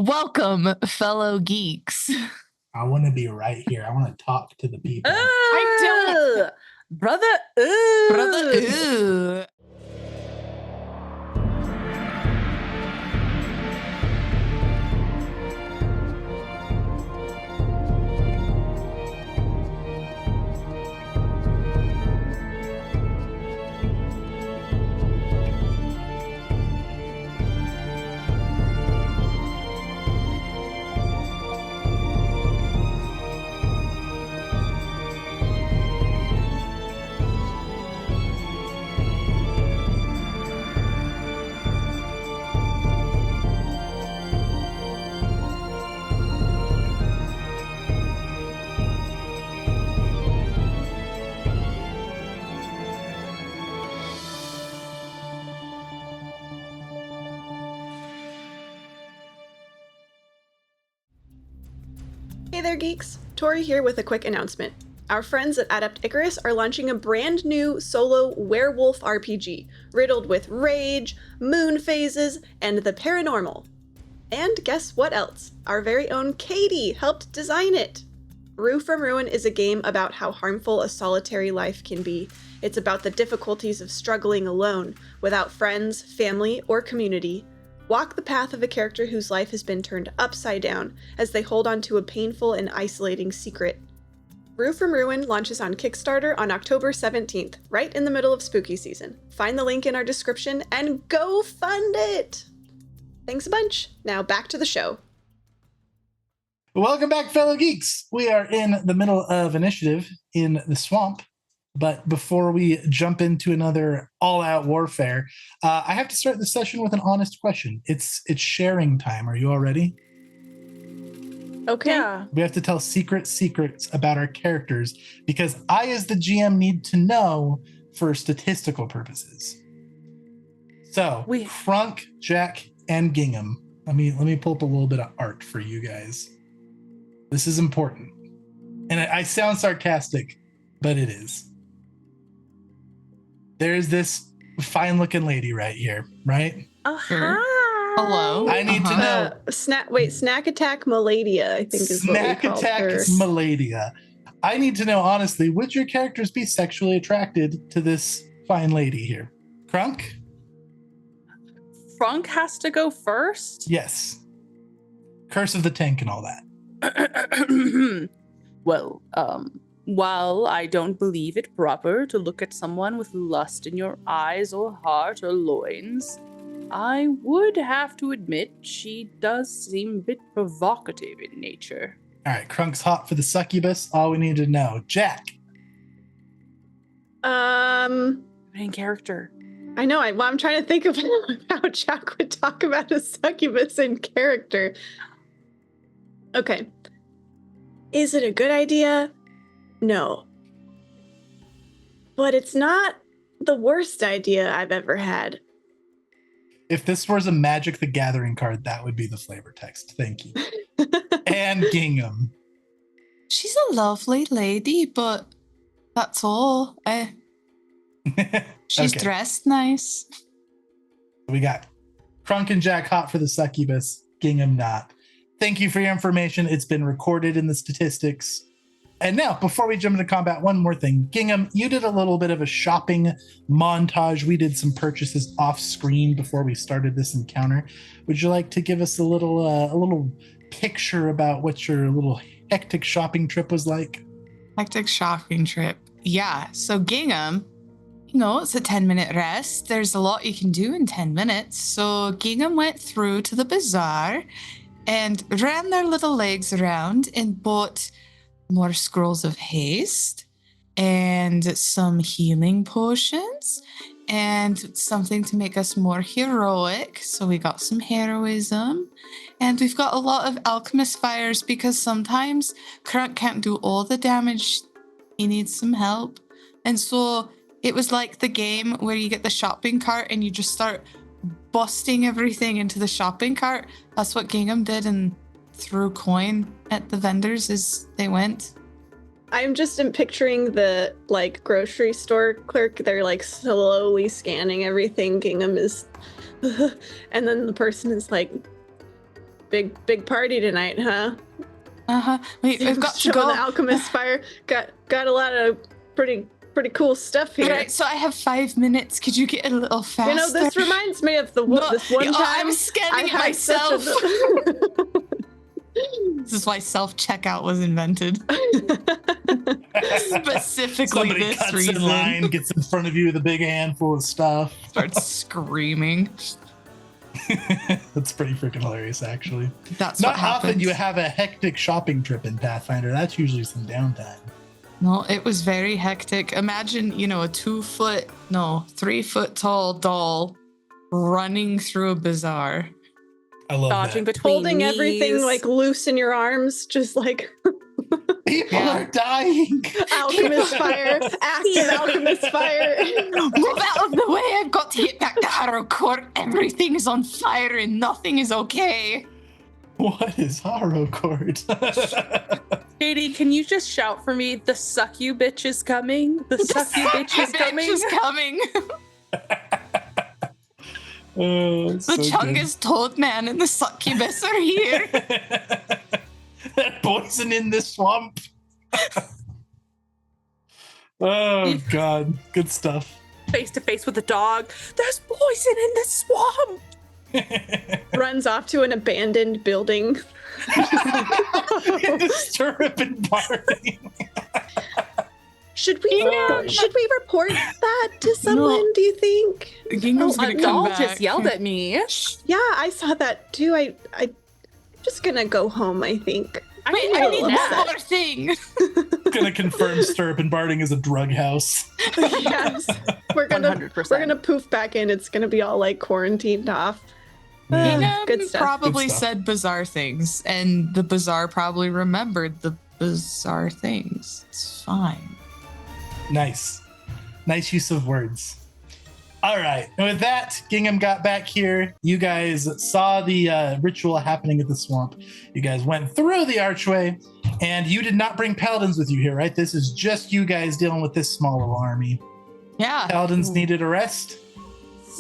Welcome, fellow geeks. I want to be right here. I want to talk to the people. I don't. Brother. Ooh. Hey there, geeks! Tori here with a quick announcement. Our friends at Adept Icarus are launching a brand new solo werewolf RPG, riddled with rage, moon phases, and the paranormal. And guess what else? Our very own Katie helped design it! Rue from Ruin is a game about how harmful a solitary life can be. It's about the difficulties of struggling alone, without friends, family, or community. Walk the path of a character whose life has been turned upside down as they hold on to a painful and isolating secret. Rue from Ruin launches on Kickstarter on October 17th, right in the middle of spooky season. Find the link in our description and go fund it! Thanks a bunch. Now back to the show. Welcome back, fellow geeks. We are in the middle of initiative in the swamp. But before we jump into another all-out warfare, I have to start the session with an honest question. It's sharing time. Are you all ready? Okay. Yeah. We have to tell secrets about our characters because I, as the GM, need to know for statistical purposes. So, Frunk, Jack, and Gingham. Let me pull up a little bit of art for you guys. This is important. And I sound sarcastic, but it is. There's this fine-looking lady right here, right? Sure. Hello. I need to know. Snack Attack Maladia, I think is what we called Snack Attack her. Maladia. I need to know, honestly, would your characters be sexually attracted to this fine lady here? Crunk? Frunk has to go first? Yes. Curse of the Tank and all that. Well, while I don't believe it proper to look at someone with lust in your eyes or heart or loins, I would have to admit she does seem a bit provocative in nature. All right, Crunk's hot for the succubus. All we need to know. Jack. In character. I know. I'm trying to think of how Jack would talk about a succubus in character. Okay. Is it a good idea? No. But it's not the worst idea I've ever had. If this was a Magic the Gathering card, that would be the flavor text. Thank you. And Gingham. She's a lovely lady, but that's all. She's Okay. dressed nice. We got Crunk and Jack hot for the succubus, Gingham not. Thank you for your information. It's been recorded in the statistics. And now, before we jump into combat, one more thing. Gingham, you did a little bit of a shopping montage. We did some purchases off screen before we started this encounter. Would you like to give us a little picture about what your little hectic shopping trip was like? Hectic shopping trip. Yeah. So Gingham, it's a 10-minute rest. There's a lot you can do in 10 minutes. So Gingham went through to the bazaar and ran their little legs around and bought more scrolls of haste and some healing potions and something to make us more heroic. So we got some heroism and we've got a lot of alchemist fires because sometimes Crunk can't do all the damage. He needs some help. And so it was like the game where you get the shopping cart and you just start busting everything into the shopping cart. That's what Gingham did and threw coin at the vendors as they went. I'm just picturing the grocery store clerk. They're slowly scanning everything. Gingham is, and then the person is like, big party tonight, huh? Wait, I've got to Showing go. the alchemist fire. Got a lot of pretty cool stuff here. Right, so I have 5 minutes. Could you get a little faster? You know, this reminds me of this one time. I'm scanning it had such myself. This is why self-checkout was invented. Specifically Somebody this cuts reason. in line, gets in front of you with a big handful of stuff. Starts screaming. That's pretty freaking hilarious, actually. That's Not what happens. often you have a hectic shopping trip in Pathfinder. That's usually some downtime. No, it was very hectic. Imagine, a 3-foot tall doll running through a bazaar. I love Dodging that. between Holding everything knees. like loose in your arms, just like People are dying. alchemist fire, active alchemist fire. Move out of the way. I've got to get back to Harrow Court. Everything is on fire and nothing is okay. What is Harrow Court? Katie, can you just shout for me? The succubus is coming. The succubus is coming. Is coming. Oh, The so good. Chungus Toad Man and the Succubus are here. That poison in the swamp. Oh God, good stuff. Face to face with the dog. There's poison in the swamp. Runs off to an abandoned building. Stirrup and party. Should we report that to someone? Do you think? Gingham's A gonna come doll back. just yelled at me. Yeah, I saw that too. I'm just gonna go home. I think. Wait, I'm a I need little one upset. more thing. Gonna confirm Stirrup and Barding is a drug house. Yes, we're gonna 100%. poof back in. It's gonna be all like quarantined off. Gingham Good stuff. probably Good stuff. said bizarre things, and the bazaar probably remembered the bizarre things. It's fine. Nice use of words. All right, and with that, Gingham got back here. You guys saw the ritual happening at the swamp. You guys went through the archway, and you did not bring paladins with you here, right? This is just you guys dealing with this small little army. Yeah. Paladins needed a rest.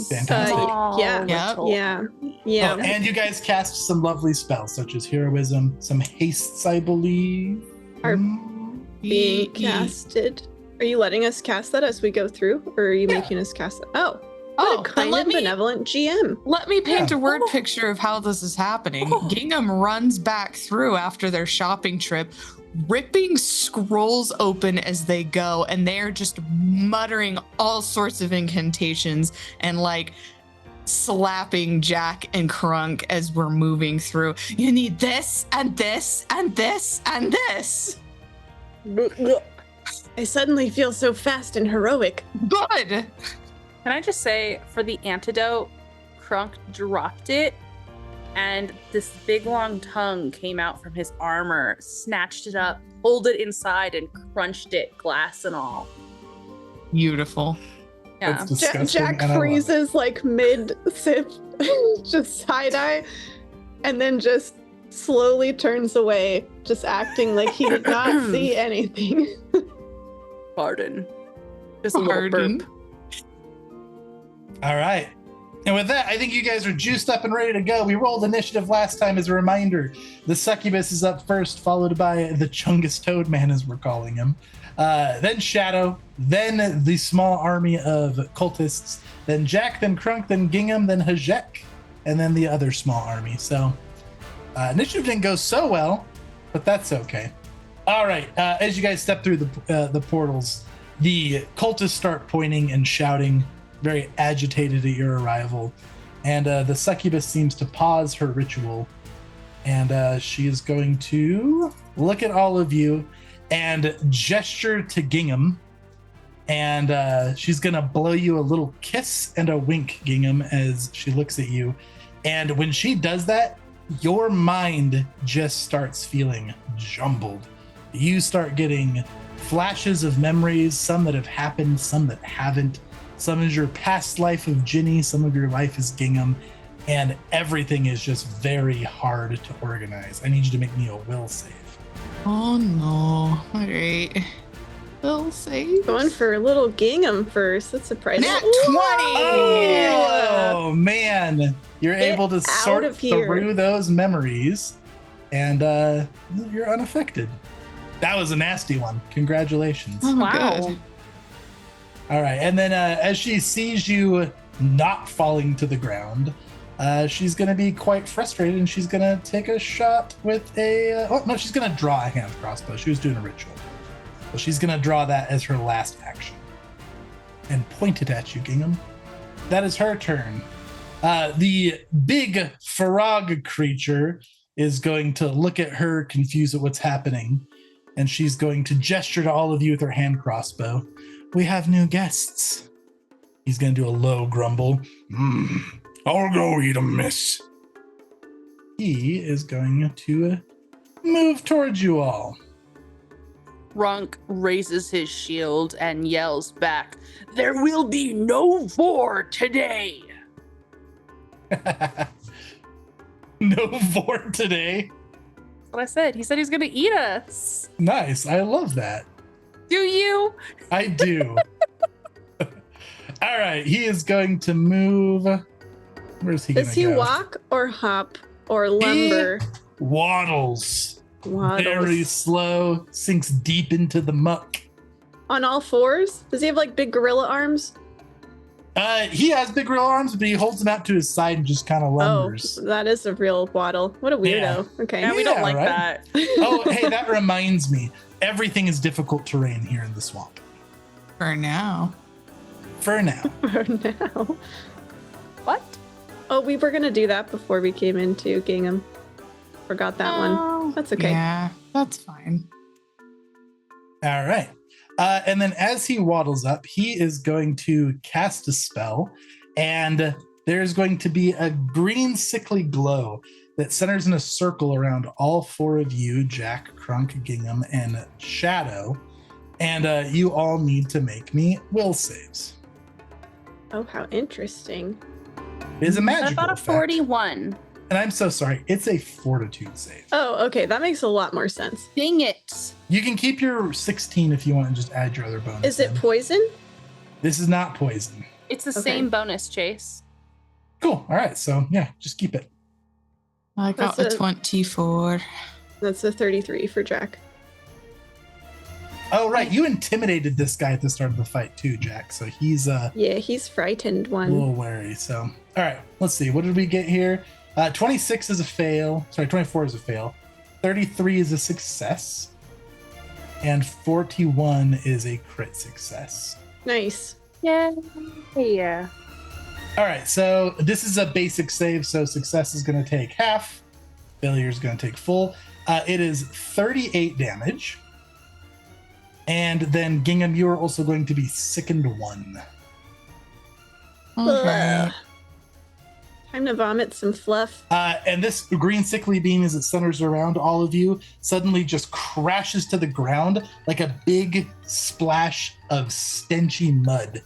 Fantastic. Yeah. Yep. Yeah. Oh, and you guys cast some lovely spells, such as heroism, some hastes, I believe. Are Hmm. Being casted. Are you letting us cast that as we go through, or are you making us cast it? Oh, what a then kind of benevolent GM. Let me paint Yeah. a word picture of how this is happening. Gingham runs back through after their shopping trip, ripping scrolls open as they go, and they are just muttering all sorts of incantations and like slapping Jack and Crunk as we're moving through. You need this and this and this and this. I suddenly feel so fast and heroic. Good. Can I just say, for the antidote, Crunk dropped it, and this big long tongue came out from his armor, snatched it up, pulled it inside, and crunched it, glass and all. Beautiful. Yeah. That's disgusting. Jack and I love it. freezes like mid sip, just side eye, and then just slowly turns away, just acting like he did not see anything. Pardon. Just a little Pardon. burp. All right. And with that, I think you guys are juiced up and ready to go. We rolled initiative last time as a reminder. The succubus is up first, followed by the Chungus Toad Man, as we're calling him. Then Shadow, then the small army of cultists, then Jack, then Crunk, then Gingham, then Hajek, and then the other small army. So initiative didn't go so well, but that's okay. All right. As you guys step through the portals, the cultists start pointing and shouting, very agitated at your arrival. And the succubus seems to pause her ritual. And she is going to look at all of you and gesture to Gingham. And she's going to blow you a little kiss and a wink, Gingham, as she looks at you. And when she does that, your mind just starts feeling jumbled. You start getting flashes of memories, some that have happened, some that haven't. Some is your past life of Ginny, some of your life is Gingham, and everything is just very hard to organize. I need you to make me a will save. Oh no. All right. Will save. Going for little Gingham first. That's surprising. Nat 20! Oh, man. You're Get able to out sort of here. through those memories, and you're unaffected. That was a nasty one. Congratulations. Oh, Wow. good. All right, and then as she sees you not falling to the ground, she's going to be quite frustrated, and she's going to take a shot with a... she's going to draw a hand crossbow. She was doing a ritual. So she's going to draw that as her last action and point it at you, Gingham. That is her turn. The big Farag creature is going to look at her, confused at what's happening, and she's going to gesture to all of you with her hand crossbow. We have new guests. He's going to do a low grumble. I'll go eat 'em, miss. He is going to move towards you all. Runk raises his shield and yells back, "There will be no war today!" No vor today. That's what I said. He said he's gonna eat us. Nice. I love that. Do you? I do. All right. He is going to move. Where's he going Does to he go? walk or hop or lumber? Waddles. Waddles. Very slow. Sinks deep into the muck. On all fours? Does he have like big gorilla arms? He has big gorilla arms, but he holds them out to his side and just kind of lumbers. Oh, that is a real waddle. What a weirdo. Okay. Yeah, we don't Yeah, like right? that. Oh, hey, that reminds me. Everything is difficult terrain here in the swamp. For now. For now. For now. What? Oh, we were going to do that before we came into Gingham. Forgot that one. That's okay. Yeah, that's fine. All right. And then as he waddles up, he is going to cast a spell, and there's going to be a green sickly glow that centers in a circle around all four of you, Jack, Crunk, Gingham, and Shadow. And you all need to make me will saves. Oh, how interesting. It is a What magical about a effect. 41? And I'm so sorry. It's a fortitude save. Oh, okay. That makes a lot more sense. Dang it. You can keep your 16 if you want and just add your other bonus. Is it in. poison? This is not poison. It's the Okay. same bonus, Chase. Cool. All right. So yeah, just keep it. I got That's a 24. That's a 33 for Jack. Oh, right. You intimidated this guy at the start of the fight too, Jack. So he's Yeah, he's frightened a one. little wary. So, all right. Let's see. What did we get here? 26 is a fail. Sorry, 24 is a fail. 33 is a success. And 41 is a crit success. Nice. Yeah. Yeah. All right. So this is a basic save. So success is going to take half. Failure is going to take full. It is 38 damage. And then Gingham, you are also going to be sickened 1. Okay. Ugh. Time to vomit some fluff. And this green sickly beam, as it centers around all of you, suddenly just crashes to the ground like a big splash of stenchy mud.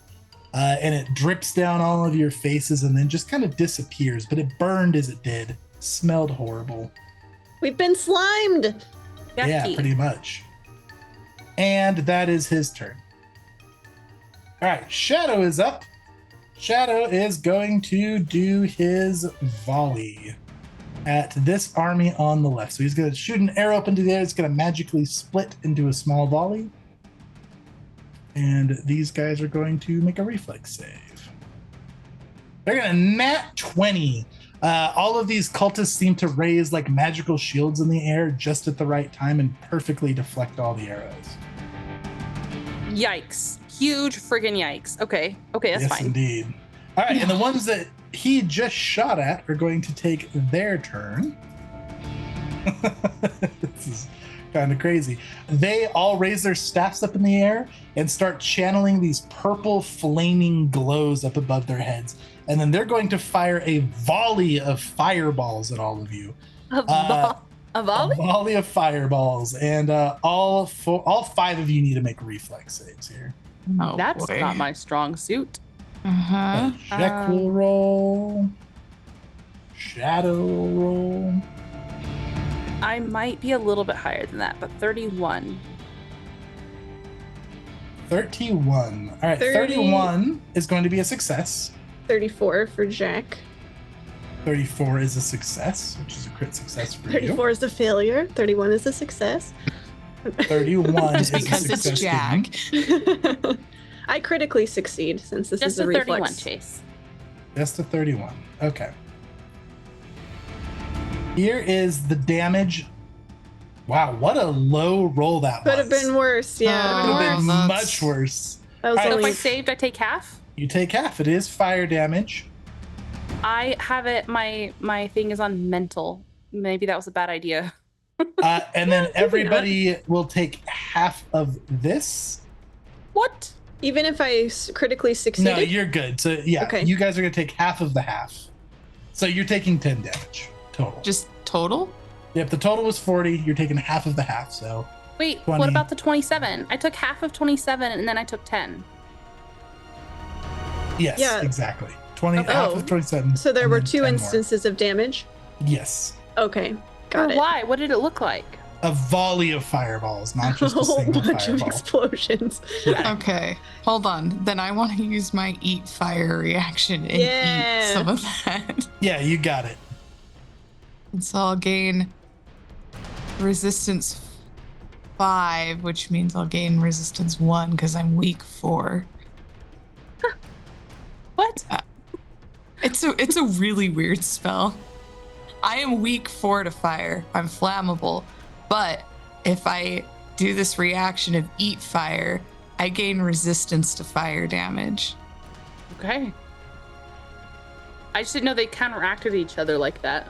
And it drips down all of your faces and then just kind of disappears. But it burned as it did. Smelled horrible. We've been slimed. Yeah, Yucky. pretty much. And that is his turn. All right, Shadow is up. Shadow is going to do his volley at this army on the left. So he's going to shoot an arrow up into the air. It's going to magically split into a small volley. And these guys are going to make a reflex save. They're going to nat 20. All of these cultists seem to raise like magical shields in the air just at the right time and perfectly deflect all the arrows. Yikes. Huge friggin' yikes. Okay. Okay, that's Yes, fine. indeed. All right, and the ones that he just shot at are going to take their turn. This is kind of crazy. They all raise their staffs up in the air and start channeling these purple flaming glows up above their heads. And then they're going to fire a volley of fireballs at all of you. A volley? A volley of fireballs. And all 5 of you need to make reflex saves here. Oh, That's boy. not my strong suit. Uh-huh. Jack will roll. Shadow will roll. I might be a little bit higher than that, but 31. 31. All right, 30. 31 is going to be a success. 34 for Jack. 34 is a success, which is a crit success for 34 is a failure. 31 is a success. you. 31 is Just a because it's success. Jack. Gideon. I critically succeed since this Just is a a 31, reflex. Chase. That's the 31. Okay. Here is the damage. Wow, what a low roll that Could was. have been worse. Yeah. Could have been That's- much worse. That was All right, So if only I saved, I take half? You take half. It is fire damage. I have it, my thing is on mental. Maybe that was a bad idea. And then everybody will take half of this. What? even if I critically succeeded. No, you're good. So yeah, Okay. you guys are gonna take half of the half. So you're taking 10 damage total. Just total? If the total was 40, you're taking half of the half. So Wait, 20. what about the 27? I took half of 27 and then I took 10. yes, Yeah. exactly. 20 Oh. half of 27. So there and were then 2 10 more. instances of damage. Yes. Okay, Or got it. why? What did it look like? A volley of fireballs, not just A a whole single bunch of fireball. explosions. Yeah. Okay, hold on. Then I want to use my eat fire reaction and Yeah. eat some of that. Yeah, you got it. And so I'll gain resistance 5, which means I'll gain resistance 1 because I'm weak 4. What? It's a really weird spell. I am weak 4 to fire. I'm flammable. But if I do this reaction of eat fire, I gain resistance to fire damage. Okay. I just didn't know they counteracted each other like that.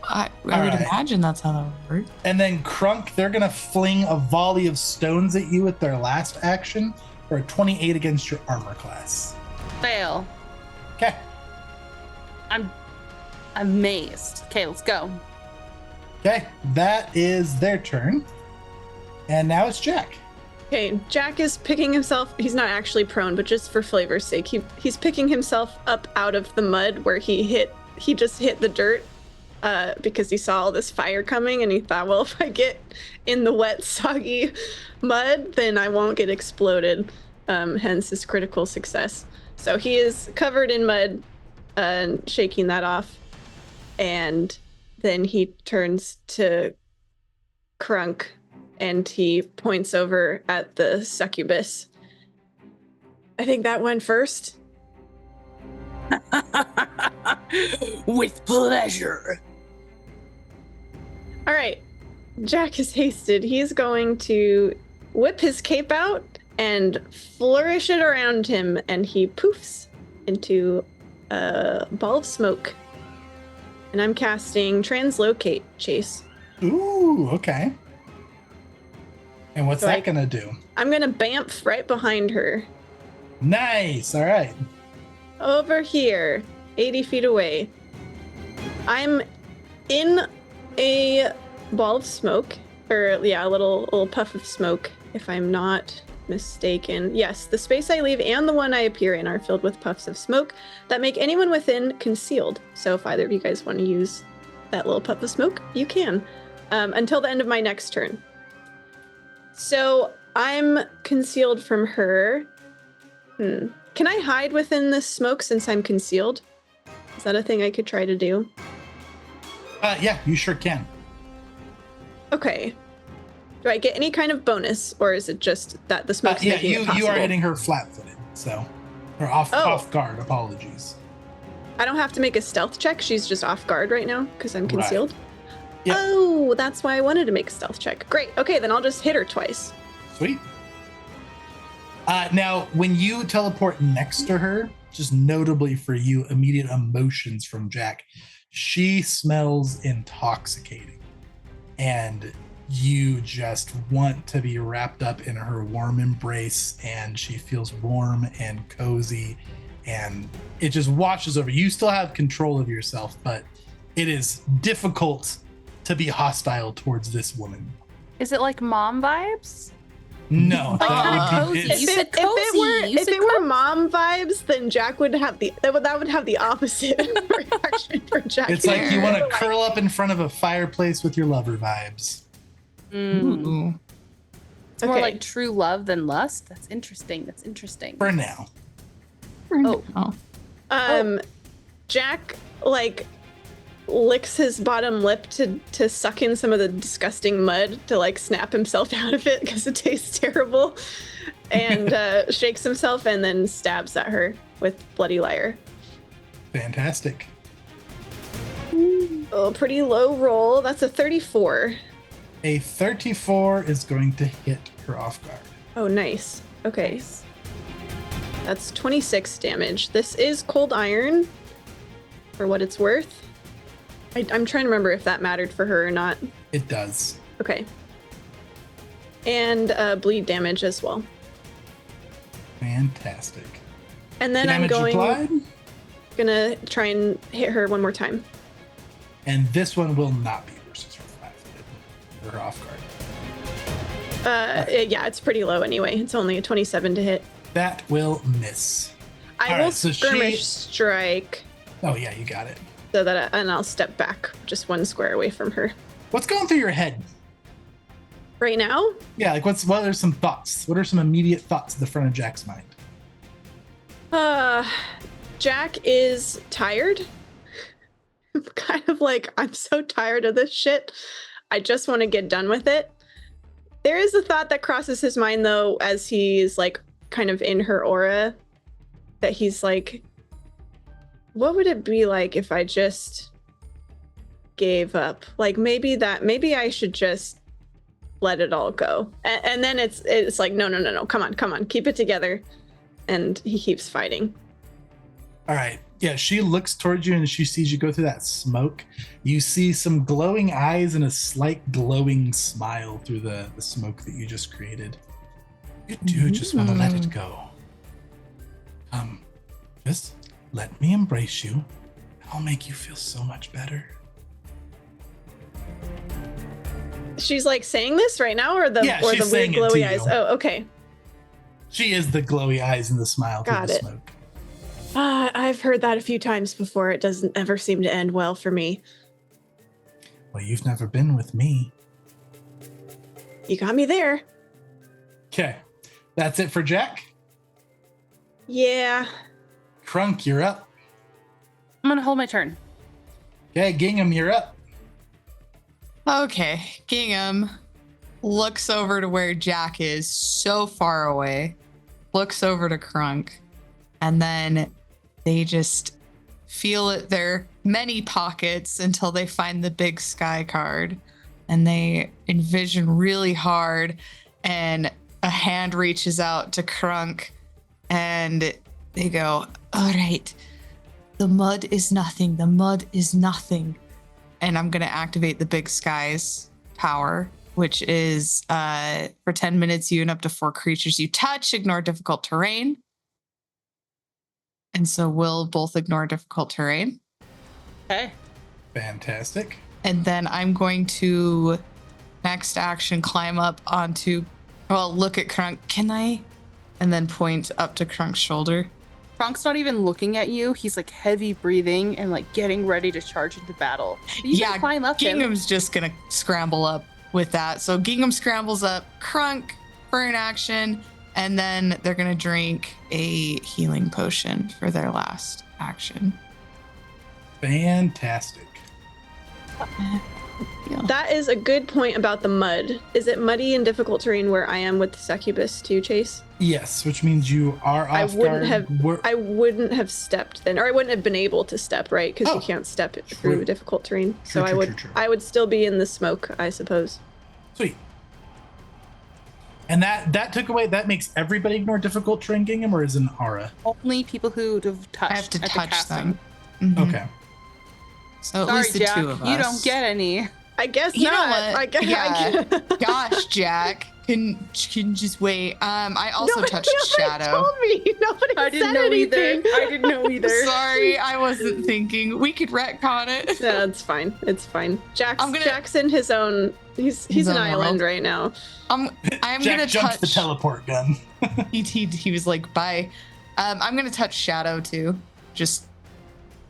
I would All right. imagine that's how that would work. And then Crunk, they're gonna fling a volley of stones at you with their last action for a 28 against your armor class. Fail. Okay. I'm amazed. Okay, let's go. Okay, that is their turn. And now it's Jack. Okay, Jack is picking himself. He's not actually prone, but just for flavor's sake, he's picking himself up out of the mud where he just hit the dirt because he saw all this fire coming, and he thought, well, if I get in the wet, soggy mud, then I won't get exploded. Hence his critical success. So he is covered in mud and shaking that off, and then he turns to Crunk and he points over at the succubus. I think that went first. With pleasure. All right. Jack is hasted. He's going to whip his cape out and flourish it around him, and he poofs into a ball of smoke. And I'm casting Translocate, Chase. Ooh, okay. And what's So that gonna do? I'm going to bamf right behind her. Nice. All right. Over here, 80 feet away. I'm in a ball of smoke, or yeah, a little puff of smoke, if I'm not mistaken. Yes, the space I leave and the one I appear in are filled with puffs of smoke that make anyone within concealed. So if either of you guys want to use that little puff of smoke, you can, until the end of my next turn. So I'm concealed from her. Can I hide within this smoke since I'm concealed? Is that a thing I could try to do? Yeah, you sure can. Okay. Do I get any kind of bonus, or is it just that the smoke's Yeah, making it you possible? are hitting her flat-footed, so or off guard. Apologies. I don't have to make a stealth check. She's just off guard right now because I'm Right. concealed. Yep. Oh, that's why I wanted to make a stealth check. Great. Okay, then I'll just hit her twice. Sweet. Now, when you teleport next to her, just notably for you, immediate emotions from Jack, she smells intoxicating. And you just want to be wrapped up in her warm embrace, and she feels warm and cozy, and it just washes over. You still have control of yourself, but it is difficult to be hostile towards this woman. Is it like mom vibes? No, that would be cozy. You it's- said cozy. You If said it were cozy. mom vibes, then Jack would have that would have the opposite reaction for Jack. It's like you want to Like, curl up in front of a fireplace with your lover vibes. Ooh. It's more Okay. like true love than lust. That's interesting. That's interesting. For now. Oh. Oh. Jack like licks his bottom lip to suck in some of the disgusting mud to like snap himself out of it because it tastes terrible, and shakes himself and then stabs at her with Bloody Liar. Fantastic. Oh, pretty low roll. That's a 34. A 34 is going to hit her off guard. Oh, nice. Okay. That's 26 damage. This is cold iron, for what it's worth. I'm trying to remember if that mattered for her or not. It does. Okay. And bleed damage as well. Fantastic. And then Damage I'm applied, gonna try and hit her one more time. and this one will not be versus her flat-footed or her off guard. Yeah, it's pretty low anyway. It's only a 27 to hit. That will miss. I All will right, so skirmish strike Oh yeah, you got it. so that and I'll step back just one square away from her. What's going through your head? Right now, Yeah, like what are some thoughts? What are some immediate thoughts at the front of Jack's mind? Jack is tired. Kind of like, I'm so tired of this shit. I just want to get done with it. There is a thought that crosses his mind though, as he's like kind of in her aura, that he's like, what would it be like if I just gave up? Like maybe I should just let it all go. And then it's like, no, come on, keep it together. And he keeps fighting. All right. Yeah, she looks towards you and she sees you go through that smoke. You see some glowing eyes and a slight glowing smile through the smoke that you just created. You do just want to let it go. Just let me embrace you. I'll make you feel so much better. She's like saying this right now, or the Yeah, or she's the weird saying it to glowy you. eyes? Oh, okay. She is the glowy eyes and the smile through Got the it. smoke. I've heard that a few times before. It doesn't ever seem to end well for me. Well, you've never been with me. You got me there. Okay. That's it for Jack. Yeah. Crunk, you're up. I'm gonna hold my turn. Okay, Gingham, you're up. Okay, Gingham looks over to where Jack is, so far away, looks over to Crunk, and then they just feel it their many pockets until they find the big sky card, and they envision really hard, and a hand reaches out to Crunk, and they go, all right, the mud is nothing, the mud is nothing. And I'm going to activate the Big Skies power, which is for 10 minutes, you and up to 4 creatures you touch ignore difficult terrain. And so we'll both ignore difficult terrain. Okay. Fantastic. And then I'm going to next action climb up onto, well, look at Crunk. Can I? And then point up to Crunk's shoulder. Kronk's not even looking at you. He's like heavy breathing and like getting ready to charge into battle. You can climb up him. Gingham's just going to scramble up with that. So Gingham scrambles up, Crunk for an action, and then they're going to drink a healing potion for their last action. Fantastic. Yeah. That is a good point about the mud. Is it muddy and difficult terrain where I am with the succubus too, Chase? Yes, which means you are off guard. I wouldn't have stepped then, or I wouldn't have been able to step, right? Because Oh, you can't step it true. through difficult terrain. So True. I would still be in the smoke, I suppose. Sweet. And that took away, that makes everybody ignore difficult terrain, Gingham, or is it an aura? Only people who have touched. I have to at the touch casting. them. Mhm. Okay. So at Sorry, least the Jack. two of us. You don't get any. I guess You know not. what? I guess. Yeah. Gosh, Jack, can just wait. I also touched Nobody Shadow. told me. Nobody I didn't said know anything. either. I didn't know either. Sorry, I wasn't thinking. We could retcon it. Yeah, it's fine. It's fine. I'm gonna- Jack's in his own. He's His an own island world. right now. I'm Jack gonna jumps touch. the teleport gun. He was like, bye. I'm gonna touch Shadow too, just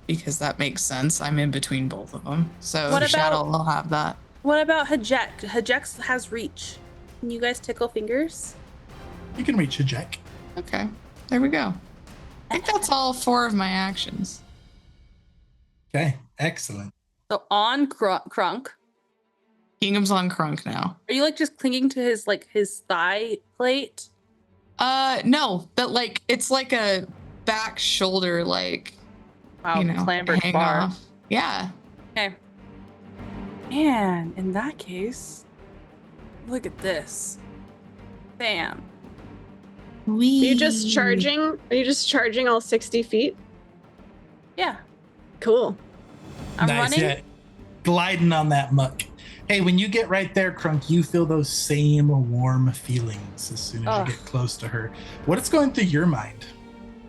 because that makes sense. I'm in between both of them, so What Shadow about- will have that. What about Hajek? Hajek has reach. Can you guys tickle fingers? You can reach a Jack. Okay, there we go. I think that's all 4 of my actions. Okay, excellent. So on Crunk. Gingham's on Crunk now. Are you like just clinging to his thigh plate? No, but like it's like a back shoulder, like Clambered hang bar. off. Yeah. Okay. Man, in that case, look at this. Bam. Are you just charging all 60 feet? Yeah. Cool. I'm Nice, running. yeah. Gliding on that muck. Hey, when you get right there, Crunk, you feel those same warm feelings as soon as you get close to her. What is going through your mind?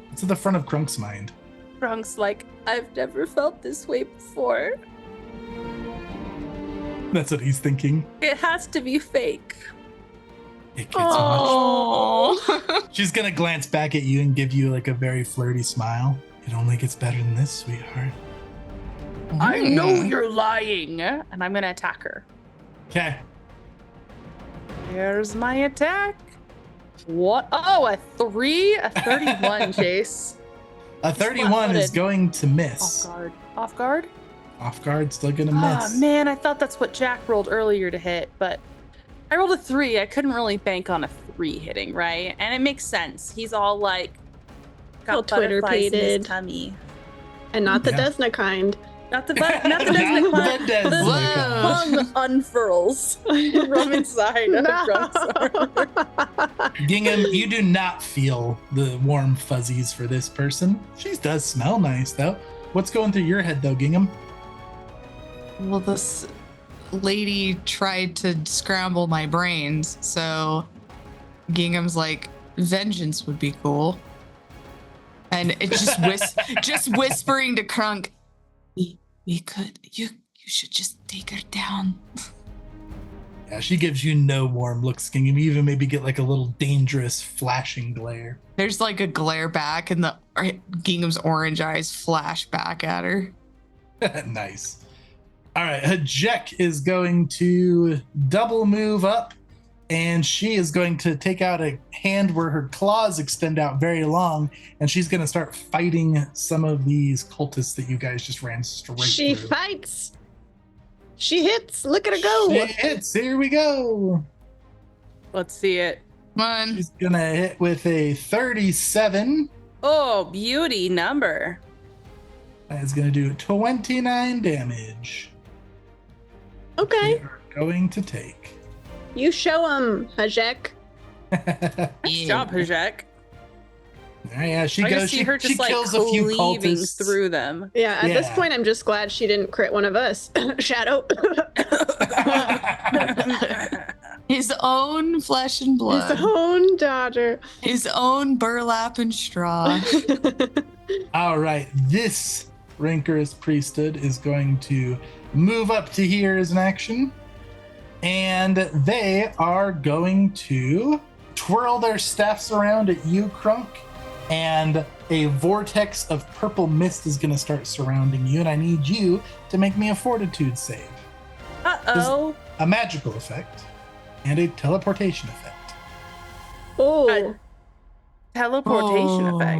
What's at the front of Crunk's mind? Crunk's like, I've never felt this way before. That's what he's thinking. It has to be fake. It gets Oh. She's gonna glance back at you and give you like a very flirty smile. It only gets better than this, sweetheart. I know you're lying. And I'm going to attack her. Okay. Here's my attack. What? Oh, a 3? A 31, Chase. A 31 is flat-footed. going to miss. Off guard? Off guard, still gonna miss. Oh, man, I thought that's what Jack rolled earlier to hit, but I rolled a 3. I couldn't really bank on a 3 hitting, right? And it makes sense. He's all like, got All butterflies in his Twitter-pated. tummy. And not the Yeah. Desna kind. Not the Desna kind. The Desna Whoa. Tongue unfurls from inside of Crunk's arm. Gingham, you do not feel the warm fuzzies for this person. She does smell nice, though. What's going through your head, though, Gingham? Well, this lady tried to scramble my brains, so Gingham's like, vengeance would be cool. And it just whispering to Crunk, we could, you should just take her down. Yeah, she gives you no warm looks, Gingham. You even maybe get like a little dangerous flashing glare. There's like a glare back, and the Gingham's orange eyes flash back at her. Nice. All right, Hajek is going to double move up, and she is going to take out a hand where her claws extend out very long, and she's going to start fighting some of these cultists that you guys just ran straight She through. fights. She hits. Look at her go. She hits. Here we go. Let's see it. Come on. She's going to hit with a 37. Oh, beauty number. That is going to do 29 damage. They Okay. are going to take. You show him, Hajek. Nice job, Hajek. Yeah, she I goes. just see her She just like kills a few cleaving cultists. through them. Yeah, at this Yeah. point, I'm just glad she didn't crit one of us. Shadow. His own flesh and blood. His own daughter. His own burlap and straw. All right, this rancorous priesthood is going to move up to here as an action, and they are going to twirl their staffs around at you, Crunk, and a vortex of purple mist is going to start surrounding you, and I need you to make me a fortitude save. Uh-oh. A magical effect and a teleportation effect. Oh, Teleportation Oh. effect.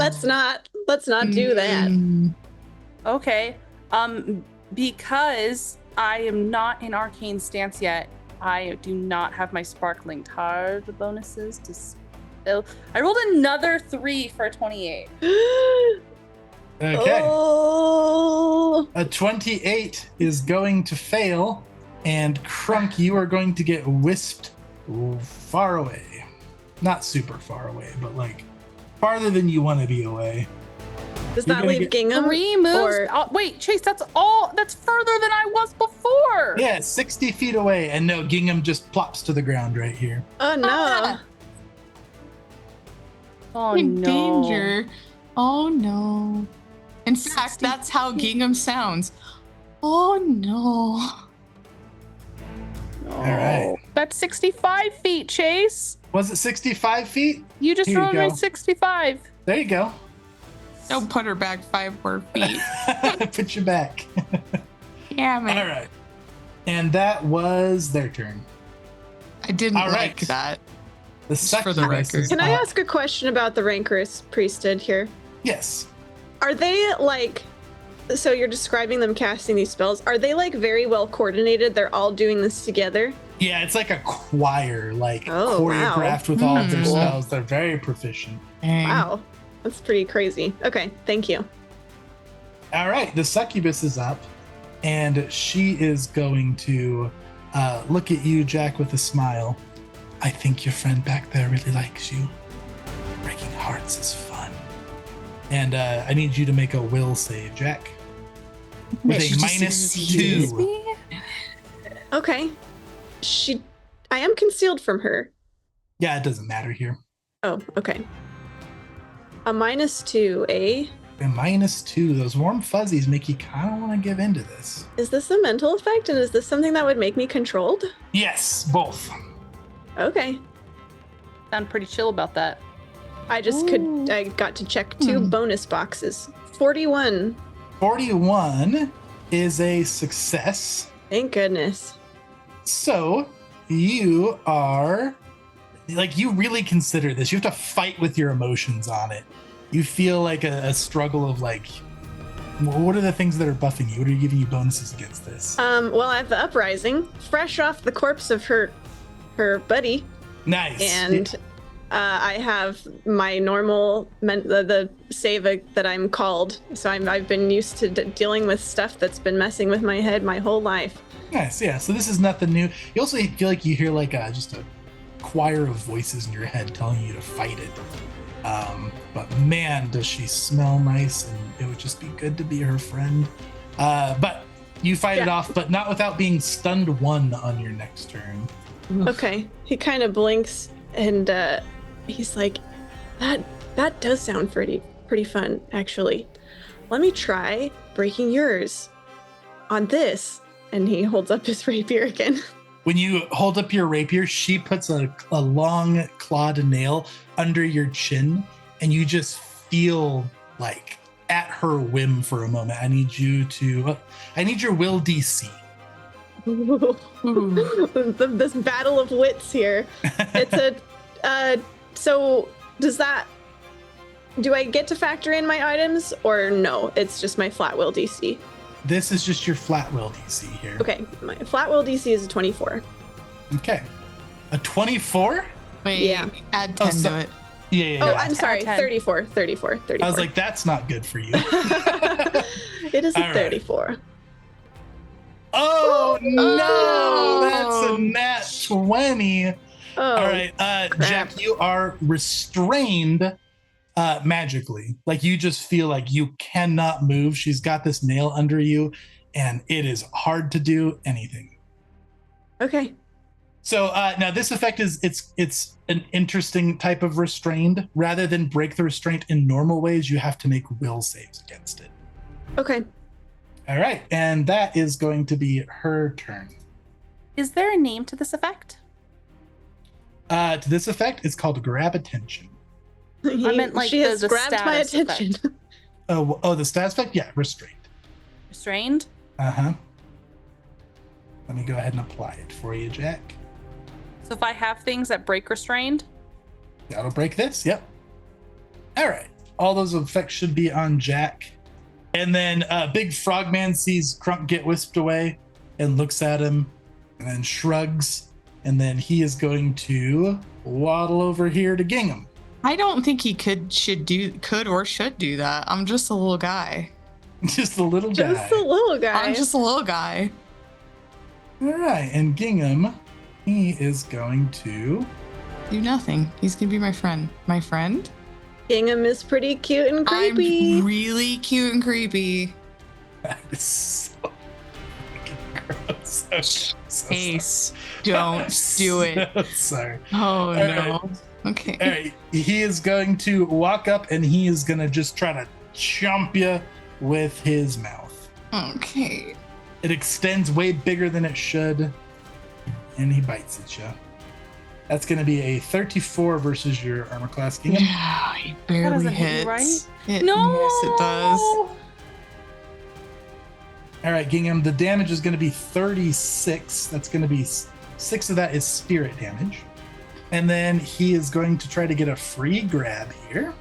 let's not do that. Mm. Okay. Because I am not in arcane stance yet, I do not have my sparkling tard bonuses to spell. I rolled another 3 for a 28. Okay. Oh, A 28 is going to fail, and Crunk, you are going to get whisked far away. Not super far away, but like farther than you want to be away. does You're that gonna leave get- Gingham? 3 moves. Or- Wait, Chase, that's further than I was before. Yeah, 60 feet away, and no, Gingham just plops to the ground right here. Oh no. Ah. Oh, In no. danger. Oh no. In fact, 60 that's how feet. Gingham sounds. Oh no. No. All right. That's 65 feet, Chase. Was it 65 feet? You just Here you rolled me go. 65. There you go. Don't put her back 5 more feet. Put you back. Damn it. All right. And that was their turn. I didn't All like right. that. The Just for the succubus record. is Can I up. ask a question about the rancorous priesthood here? Yes. Are they like So you're describing them casting these spells. Are they like very well coordinated? They're all doing this together? Yeah, it's like a choir, like Oh, wow. choreographed with all of their Hmm. spells. They're very proficient. Dang. Wow. That's pretty crazy. Okay, thank you. All right, the succubus is up, and she is going to look at you, Jack, with a smile. I think your friend back there really likes you. Breaking hearts is fun. And I need you to make a will save, Jack. With She a just succeeds. -2. Okay. I am concealed from her. Yeah, it doesn't matter here. Oh, okay. A -2, eh? A -2. Those warm fuzzies make you kind of want to give into this. Is this a mental effect, and is this something that would make me controlled? Yes, both. Okay. Sound pretty chill about that. I got to check 2 bonus boxes. 41. 41 is a success. Thank goodness. So you are like, you really consider this. You have to fight with your emotions on it. You feel like a struggle of like, what are the things that are buffing you? What are giving you bonuses against this? Well, I have the uprising, fresh off the corpse of her buddy, Nice. and I have my normal the save that I'm called. So I've been used to dealing with stuff that's been messing with my head my whole life. Nice, yeah. So this is nothing new. You also feel like you hear like just a choir of voices in your head telling you to fight it. But man, does she smell nice, and it would just be good to be her friend. But you fight it off, but not without being stunned 1 on your next turn. Okay. He kind of blinks and he's like, that does sound pretty fun, actually. Let me try breaking yours on this. And he holds up his rapier again. When you hold up your rapier, she puts a long clawed nail under your chin, and you just feel like at her whim for a moment. I need your will DC. This battle of wits here. It's so do I get to factor in my items, or no? It's just my flat will DC. This is just your flat will DC here. Okay, my flat will DC is a 24. Okay. A 24? Wait, Yeah. add 10 to it. Yeah. Oh, I'm sorry, 10. 34. I was like, that's not good for you. It is a All right. 34. Oh, no! Oh. That's a nat 20. Oh, All right, Jack, you are restrained magically. Like, you just feel like you cannot move. She's got this nail under you, and it is hard to do anything. okay. So now this effect is it's an interesting type of restrained. Rather than break the restraint in normal ways, you have to make will saves against it. Okay. All right, and that is going to be her turn. Is there a name to this effect? To this effect, it's called grab attention. I meant like she has the grabbed my status attention. effect. Oh, the stat effect? Yeah, restrained. Restrained? Uh-huh. Let me go ahead and apply it for you, Jack. So if I have things that break restrained, That'll break this. Yep. All right. All those effects should be on Jack. And then Big Frogman sees Crunk get whisked away and looks at him and then shrugs. And then he is going to waddle over here to Gingham. I don't think he could or should do that. I'm just a little guy. Just a little guy. Just a little guy. I'm just a little guy. All right. And Gingham, he is going to... Do nothing. He's gonna be my friend. My friend? Gingham is pretty cute and creepy. I'm really cute and creepy. That is so fucking gross. So Ace, don't do it. So sorry. Oh no. right. Okay. All right, he is going to walk up and he is going to just try to chomp you with his mouth. Okay. It extends way bigger than it should, and he bites at you. That's going to be a 34 versus your armor class, Gingham. Yeah, he barely doesn't hit hits. you, right? Yes, it does. All right, Gingham, the damage is going to be 36. That's going to be 6 of that is spirit damage. And then he is going to try to get a free grab here.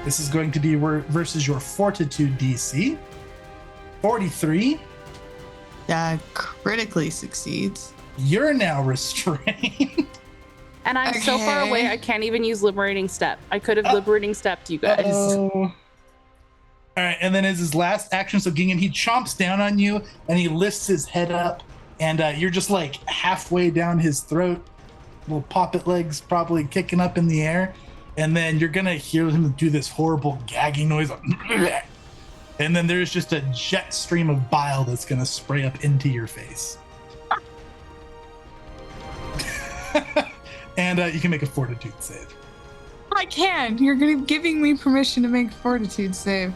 This is going to be versus your fortitude DC. 43. Critically succeeds. You're now restrained. And I'm so far away, I can't even use liberating step. I could have liberating stepped you guys. All right, and then as his last action, so Gingham, he chomps down on you and he lifts his head up, and you're just like halfway down his throat, little poppet legs probably kicking up in the air, and then you're gonna hear him do this horrible gagging noise, and then there's just a jet stream of bile that's gonna spray up into your face. And you can make a fortitude save. I can. You're giving me permission to make a fortitude save.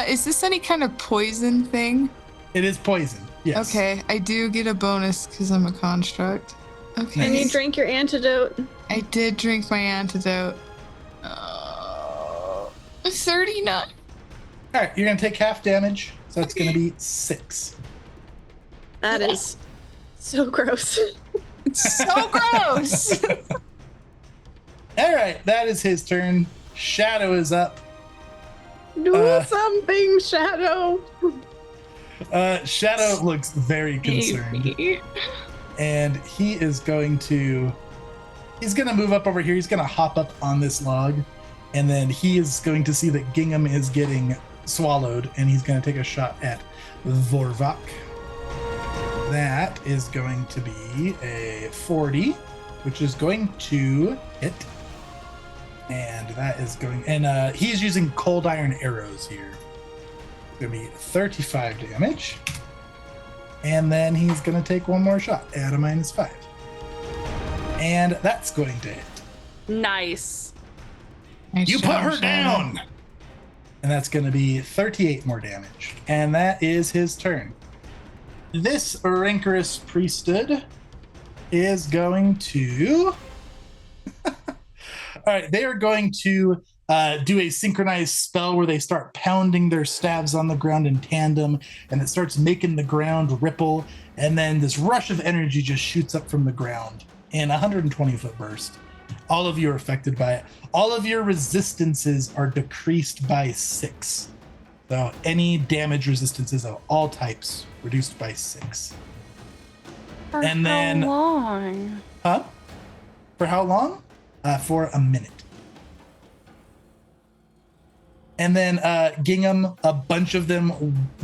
Is this any kind of poison thing? It is poison, yes. Okay, I do get a bonus because I'm a construct. Okay. And you drank your antidote. I did drink my antidote. 39. All right, you're going to take half damage, so it's going to be 6. That is so gross. It's so gross. All right, that is his turn. Shadow is up. Do something, Shadow. Shadow looks very concerned. And he is going to move up over here. He's going to hop up on this log. And then he is going to see that Gingham is getting swallowed. And he's going to take a shot at Vorvak. That is going to be a 40, which is going to hit. And that is going, and he's using cold iron arrows here. It's going to be 35 damage. And then he's going to take one more shot at a -5. And that's going to hit. Nice. You put her down! And that's going to be 38 more damage. And that is his turn. This rancorous priesthood is going to... All right, they are going to do a synchronized spell where they start pounding their staves on the ground in tandem, and it starts making the ground ripple, and then this rush of energy just shoots up from the ground in a 120-foot burst. All of you are affected by it. All of your resistances are decreased by 6. So any damage resistances of all types reduced by 6. And then how long? Huh? For how long? For a minute. And then Gingham, a bunch of them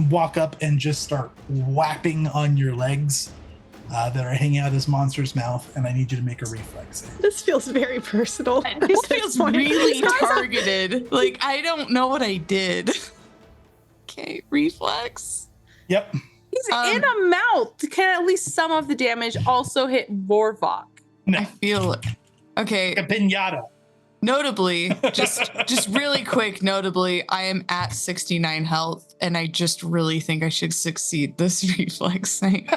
walk up and just start whapping on your legs that are hanging out of this monster's mouth, and I need you to make a reflex save. This feels very personal. This feels really targeted. Like, I don't know what I did. Okay, reflex. Yep. He's in a mouth. Can at least some of the damage also hit Vorvak? No. I feel okay. A pinata. Notably, just really quick, notably, I am at 69 health, and I just really think I should succeed this reflex thing.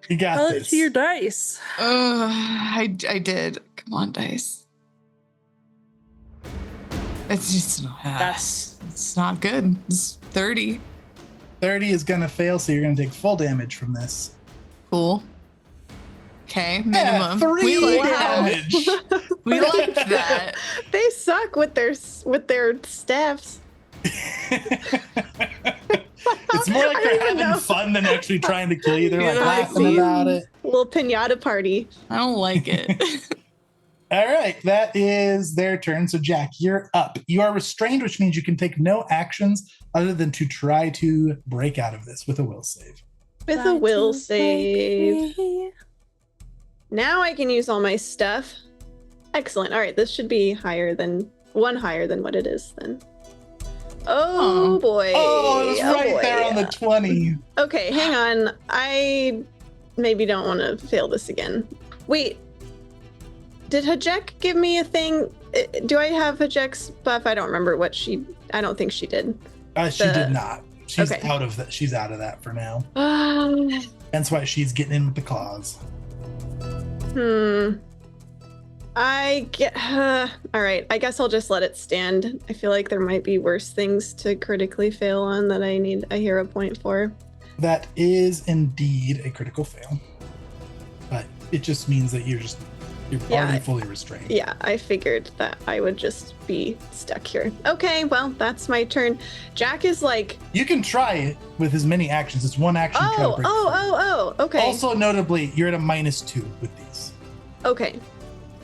You got Tell it this. to your dice. I did. Come on, dice. It's just it's not good. It's 30. 30 is going to fail, so you're going to take full damage from this. Cool. Okay, minimum. 3 we like damage. that. We like that. They suck with their staffs. It's more like they're having fun than actually trying to kill you. They're like laughing about it. Little pinata party. I don't like it. All right, that is their turn. So Jack, you're up. You are restrained, which means you can take no actions other than to try to break out of this with a will save. With a will save. Now I can use all my stuff. Excellent. All right, this should be higher than what it is then. Oh boy. Oh, it was right boy. there on the 20. Okay, hang on. I maybe don't want to fail this again. Wait. Did Hajek give me a thing? Do I have Hajek's buff? I don't remember what I don't think she did. She did not. She's Okay. out of that. She's out of that for now. That's why she's getting in with the claws. I get. All right. I guess I'll just let it stand. I feel like there might be worse things to critically fail on that I need a hero point for. That is indeed a critical fail. But it just means that you're just You're Yeah. already fully restrained. Yeah, I figured that I would just be stuck here. Okay, well, that's my turn. Jack is like, You can try it with as many actions. It's one action. to try to break free. okay. Also, notably, you're at a -2 with these. Okay.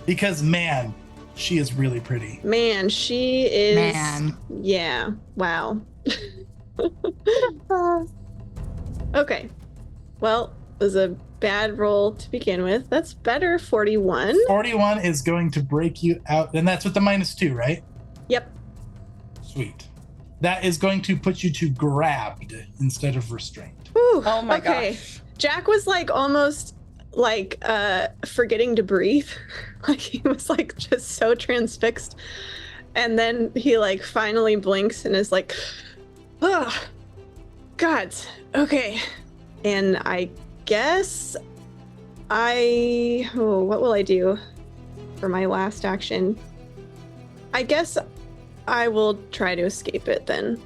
Because, man, she is really pretty. Man, she is. Man. Yeah, wow. Okay. Well, it was a bad roll to begin with. That's better, 41. 41 is going to break you out. And that's with the -2, right? Yep. Sweet. That is going to put you to grabbed instead of restrained. Whew, Oh my okay. gosh. Jack was like almost like forgetting to breathe. Like he was like just so transfixed. And then he like finally blinks and is like, oh, God, okay. And I guess what will I do for my last action? I guess I will try to escape it then.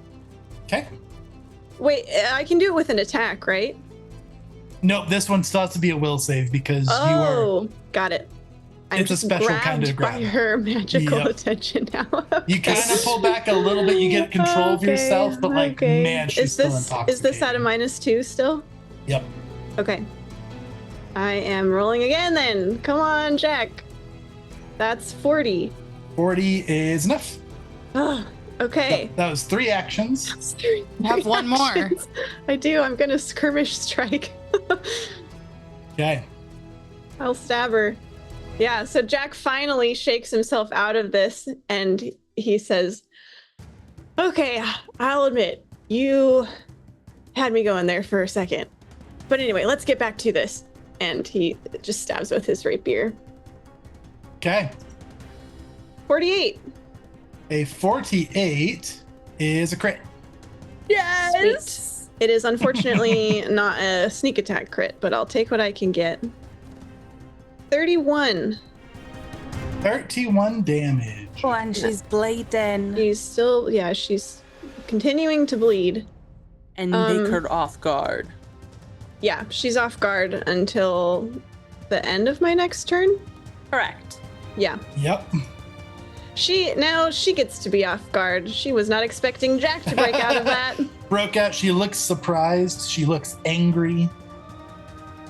Okay. Wait, I can do it with an attack, right? Nope, this one still has to be a will save because you are. Oh, got it. I'm It's a just special grabbed kind of by grab. her magical Yep. attention now. You kind of pull back a little bit. You get control of yourself, but like, okay. man, she's still intoxicated. Is this at a -2 still? Yep. Okay. I am rolling again then. Come on, Jack. That's 40. 40 is enough. Ah, okay. That was 3 actions. That's three have one more. actions. I do. I'm going to skirmish strike. Okay. I'll stab her. Yeah, so Jack finally shakes himself out of this and he says, okay, I'll admit, you had me going there for a second. But anyway, let's get back to this. And he just stabs with his rapier. Okay. 48. A 48 is a crit. Yes. Sweet. It is unfortunately not a sneak attack crit, but I'll take what I can get. 31. 31 damage. Oh, and she's bleeding. She's continuing to bleed. And make her off guard. Yeah, she's off guard until the end of my next turn. Correct. Yeah. Yep. She gets to be off guard. She was not expecting Jack to break out of that. Broke out. She looks surprised. She looks angry.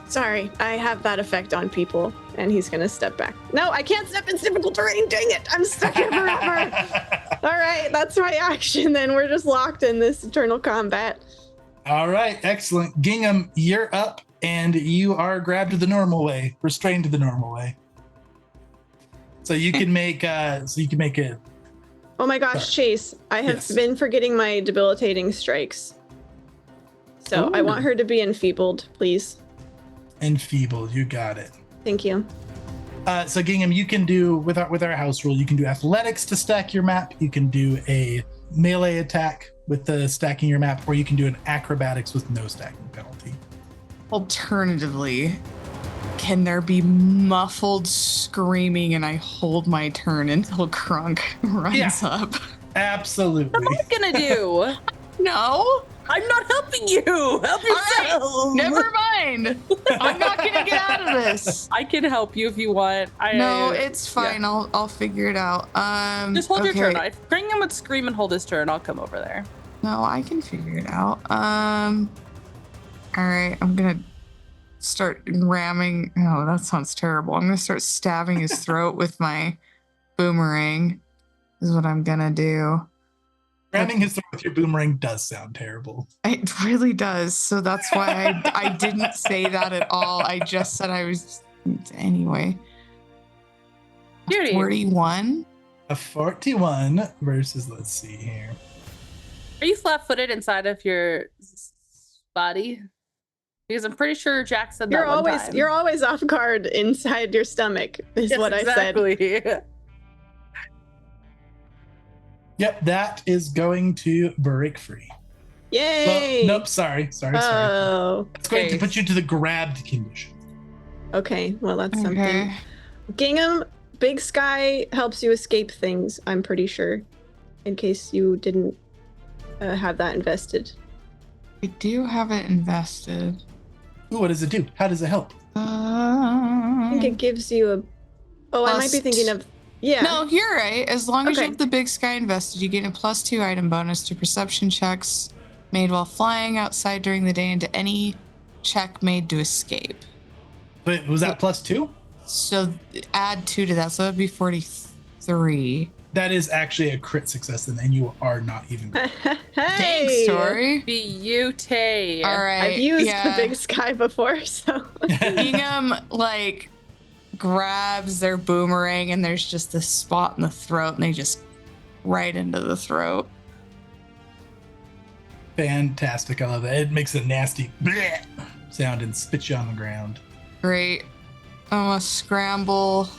Sorry, I have that effect on people. And he's gonna step back. No, I can't step in difficult terrain. Dang it! I'm stuck here forever. All right, that's my action. Then we're just locked in this eternal combat. All right, excellent. Gingham, you're up, and you are grabbed the normal way, restrained the normal way. So you can make it. Oh my gosh, Chase! I have Yes. been forgetting my debilitating strikes. So I Ooh. want her to be enfeebled, please. Enfeebled. You got it. Thank you. So Gingham, you can do with our house rule. You can do athletics to stack your map. You can do a melee attack with the stacking your map, or you can do an acrobatics with no stacking penalty. Alternatively, can there be muffled screaming and I hold my turn until Krunk runs Yeah. up? Absolutely. What am I gonna do? No? I'm not helping you. Help yourself. Never mind. I'm not gonna get out of this. I can help you if you want. No, it's fine. I'll figure it out. Just hold your okay. turn. Gingham would scream and hold his turn. I'll come over there. No, I can figure it out. All right, I'm gonna start ramming. Oh, that sounds terrible. I'm gonna start stabbing his throat with my boomerang. Is what I'm gonna do. Ramming his throat with your boomerang does sound terrible. It really does. So that's why I didn't say that at all. I just said I was anyway. Beauty. 41. A 41 versus, let's see here. Are you flat-footed inside of your body? Because I'm pretty sure Jack said that one time. You're always off guard inside your stomach, is Yes, what I said. exactly. Yep, that is going to break free. Yay! Well, nope, sorry. Oh, It's going to okay. put you to the grabbed condition. okay. Well, that's something. Okay. Gingham, Big Sky helps you escape things, I'm pretty sure, in case you didn't have that invested. I do have it invested. Ooh, what does it do? How does it help? I think it gives you Oh, I might be thinking of. Yeah. No, you're right. As long as you Okay. have the big sky invested, you gain a +2 item bonus to perception checks made while flying outside during the day and to any check made to escape. Wait, was that +2? So add 2 to that, so that'd be 43. That is actually a crit success, and you are not even. Hey. Thanks, Tori. Beauty. All right. I've used the big sky before, so. Gingham like grabs their boomerang, and there's just this spot in the throat, and they just right into the throat. Fantastic. I love that. It makes a nasty bleh sound and spits you on the ground. Great. I'm gonna scramble.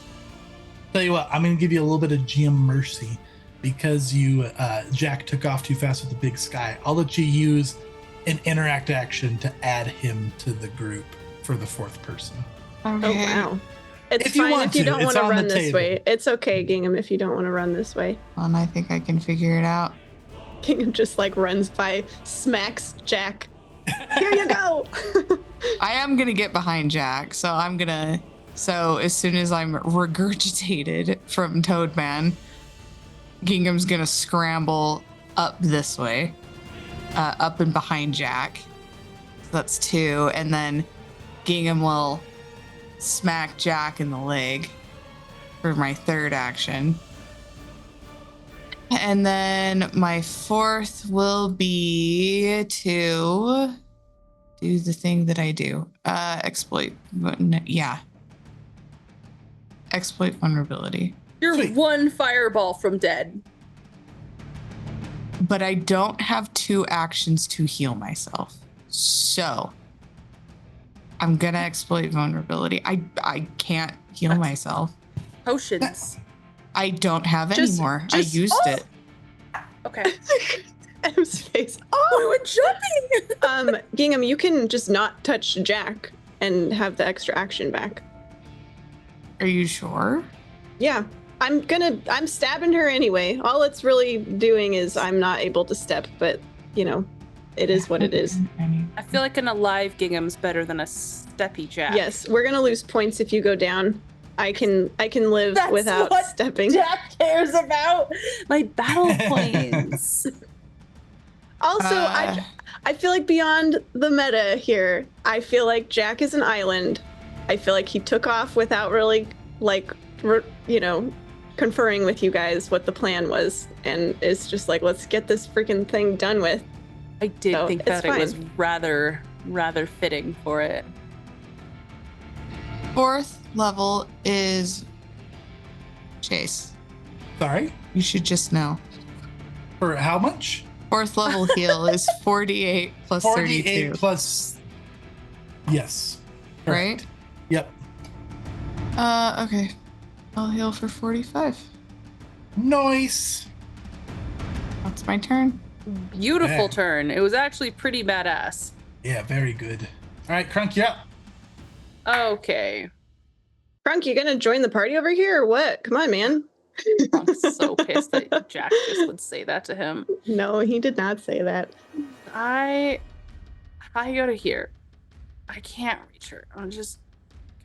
Tell you what, I'm going to give you a little bit of GM mercy because Jack took off too fast with the big sky. I'll let you use an interact action to add him to the group for the fourth person. Okay. Oh, wow. It's If you fine want if you to, don't it's want to on the run this table. way. It's okay, Gingham, if you don't want to run this way. And I think I can figure it out. Gingham just like runs by, smacks Jack. Here you go. I am gonna get behind Jack, so as soon as I'm regurgitated from Toadman, Gingham's gonna scramble up this way, up and behind Jack. So that's 2, and then Gingham will smack Jack in the leg for my third action. And then my fourth will be to do the thing that I do. Exploit. Yeah. Exploit vulnerability. You're Sweet. 1 fireball from dead. But I don't have 2 actions to heal myself. So I'm gonna exploit vulnerability. I can't heal myself. Potions. I don't have any Just- more. just- I used it. Okay. M's face. Oh, we're jumping. Gingham, you can just not touch Jack and have the extra action back. Are you sure? Yeah. I'm stabbing her anyway. All it's really doing is I'm not able to step, but it is what it is. I feel like an alive Gingham's better than a steppy Jack. Yes, we're gonna lose points if you go down. I can live That's without what stepping. Jack cares about my battle points. Also, I feel like beyond the meta here, I feel like Jack is an island. I feel like he took off without really conferring with you guys what the plan was, and it's just like, let's get this freaking thing done with. I did So, think it's that it was fine. rather fitting for it. 4th level is Chase. Sorry? You should just know. For how much? 4th level heal is 48 plus 48 32. plus. Yes. Right? Yep. Okay. I'll heal for 45. Nice. That's my turn. Beautiful Yeah. turn. It was actually pretty badass. Yeah, very good. All right, Crunk, you up. Okay. Crunk, you gonna join the party over here or what? Come on, man. I'm so pissed that Jack just would say that to him. No, he did not say that. I go to here. I can't reach her. I'm just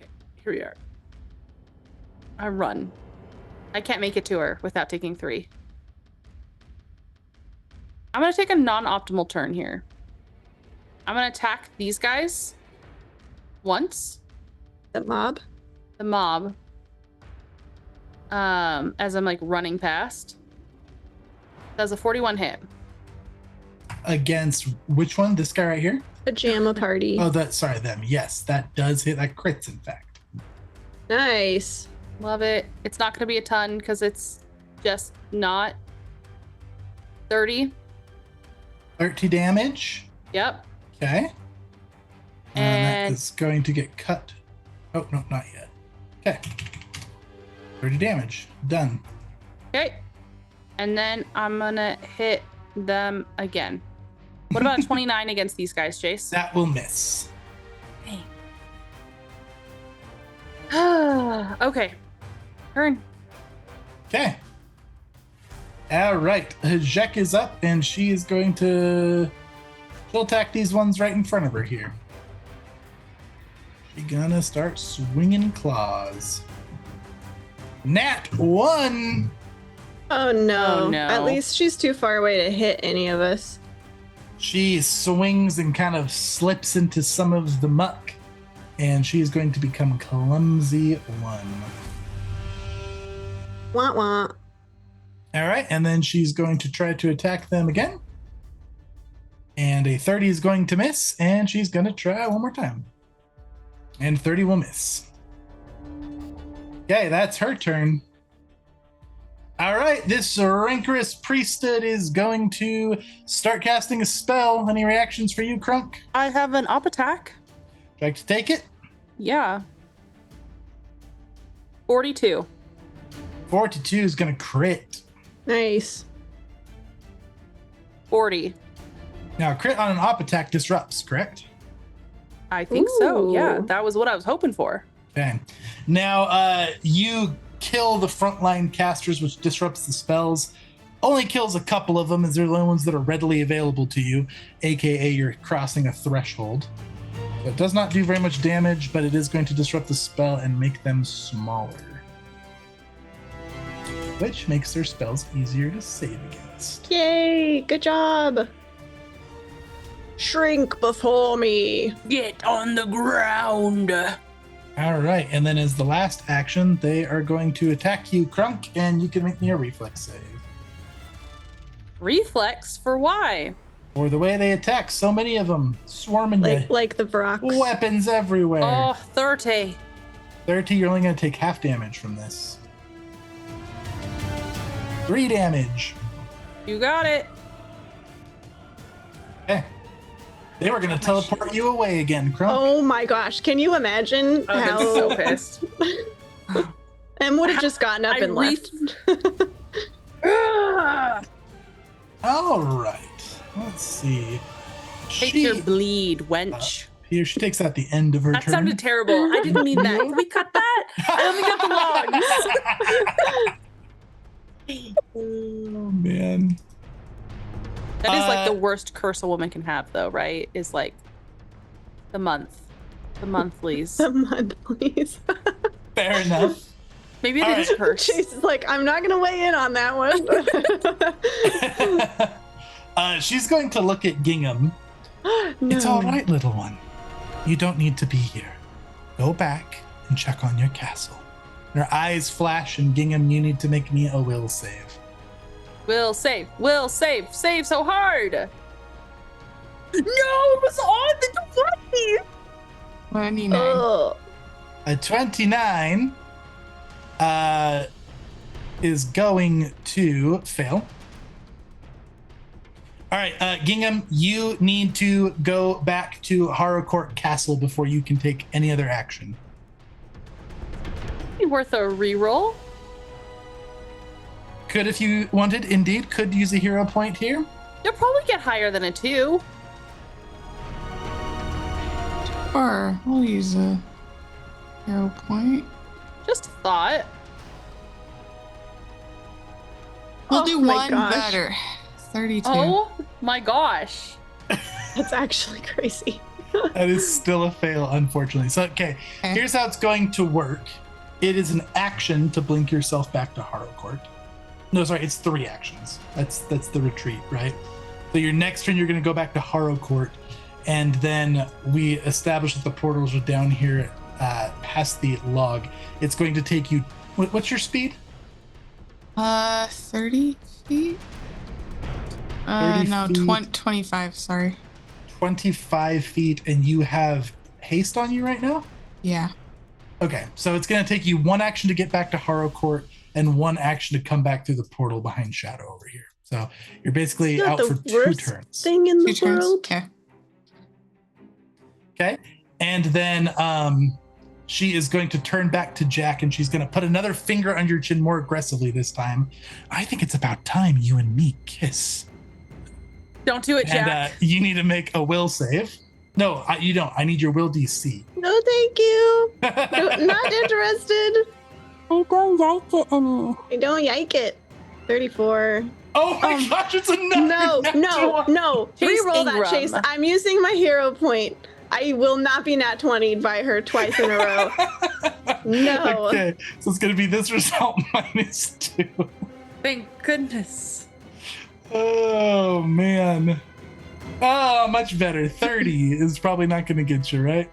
okay. Here we are. I run. I can't make it to her without taking 3. I'm gonna take a non-optimal turn here. I'm gonna attack these guys once. The mob? The mob. As I'm like running past. Does a 41 hit? Against which one? This guy right here? Pajama party. Oh, them. Yes, that does hit. That crits, in fact. Nice. Love it. It's not gonna be a ton because it's just not 30. 30 damage. Yep. Okay. And that And- is going to get cut. Oh, no, not yet. Okay. 30 damage. Done. Okay. And then I'm gonna hit them again. What about a 29 against these guys, Jace? That will miss. Okay. Turn. Okay. All right. Jek is up, and she is going to. She'll attack these ones right in front of her here. She's gonna start swinging claws. Nat 1. Oh no. Oh, no. At least she's too far away to hit any of us. She swings and kind of slips into some of the muck, and she is going to become clumsy 1. Wah wah. All right, and then she's going to try to attack them again. And a 30 is going to miss, and she's going to try one more time. And 30 will miss. Okay, that's her turn. All right, this rancorous priesthood is going to start casting a spell. Any reactions for you, Crunk? I have an up attack. Would you like to take it? Yeah. 42. 42 is going to crit. Nice. 40. Now, crit on an op attack disrupts, correct? I think so. Yeah, Ooh. that was what I was hoping for. Okay. Now, you kill the frontline casters, which disrupts the spells. Only kills a couple of them, as they're the only ones that are readily available to you, aka you're crossing a threshold. So it does not do very much damage, but it is going to disrupt the spell and make them smaller, which makes their spells easier to save against. Yay! Good job. Shrink before me. Get on the ground. All right, and then as the last action, they are going to attack you, Crunk, and you can make me a reflex save. Reflex for why? For the way they attack, so many of them swarming you. Like the Brock. Weapons everywhere. Oh, 30. 30, you're only going to take half damage from this. 3 damage. You got it. Okay. They were going to teleport you away again, Crunk. Oh my gosh. Can you imagine I how was so pissed. Em would have just gotten up I and left? All right. Let's see. Take your bleed, wench. Here, she takes out the end of her That turn. sounded terrible. I didn't mean that. Can we cut that? Let me get the logs. Oh, man. That is like the worst curse a woman can have, though, right? Is like the month. The monthlies. The month, please. Fair enough. Maybe it All is right. curse. She's like, I'm not going to weigh in on that one. She's going to look at Gingham. No. It's all right, little one. You don't need to be here. Go back and check on your castle. Her eyes flash, and Gingham, you need to make me a will save. Will save. Will save. Save so hard. No, it was on the 20. 29. Ugh. A 29 is going to fail. All right, Gingham, you need to go back to Harrocourt Castle before you can take any other action. Be worth a reroll. Could, if you wanted, indeed, could use a hero point here. You'll probably get higher than a 2. Or we'll use a hero point. Just a thought. We'll Oh do my one gosh. better. 32. Oh my gosh. That's actually crazy. That is still a fail, unfortunately. So, okay, Okay. here's how it's going to work. It is an action to blink yourself back to Harrocourt. No, sorry, it's 3 actions. That's the retreat, right? So your next turn, you're going to go back to Harrocourt, and then we establish that the portals are down here past the log. It's going to take you. What's your speed? 30 feet? 30 no, feet. 25, sorry. 25 feet, and you have haste on you right now? Yeah. Okay, so it's going to take you 1 action to get back to Harrocourt and 1 action to come back through the portal behind Shadow over here. So you're basically Not out the for 2 worst turns. thing in 2 the turns. world. Okay. Okay, and then she is going to turn back to Jack, and she's going to put another finger on your chin more aggressively this time. I think it's about time you and me kiss. Don't do it, Jack. And you need to make a will save. No, you don't. I need your will DC. No, thank you. No, not interested. I don't like it any. I don't like it. 34. Oh my gosh, it's another No, nat no, 20. no. Chase Reroll that, Ingram. Chase. I'm using my hero point. I will not be nat 20'd by her twice in a row. No. Okay, so it's going to be this result -2. Thank goodness. Oh, man. Oh, much better. 30 is probably not going to get you, right?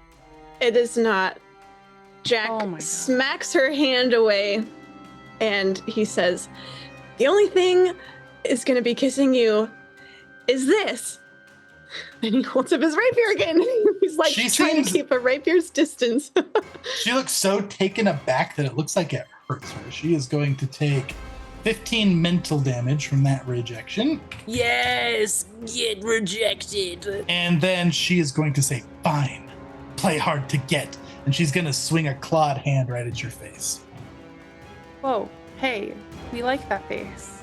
It is not. Jack Oh my God. smacks her hand away and he says, "The only thing is going to be kissing you is this." And he holds up his rapier again. He's like She trying seems- to keep a rapier's distance. She looks so taken aback that it looks like it hurts her. She is going to take 15 mental damage from that rejection. Yes, get rejected. And then she is going to say, "Fine, play hard to get." And she's going to swing a clawed hand right at your face. Whoa, hey, we like that face.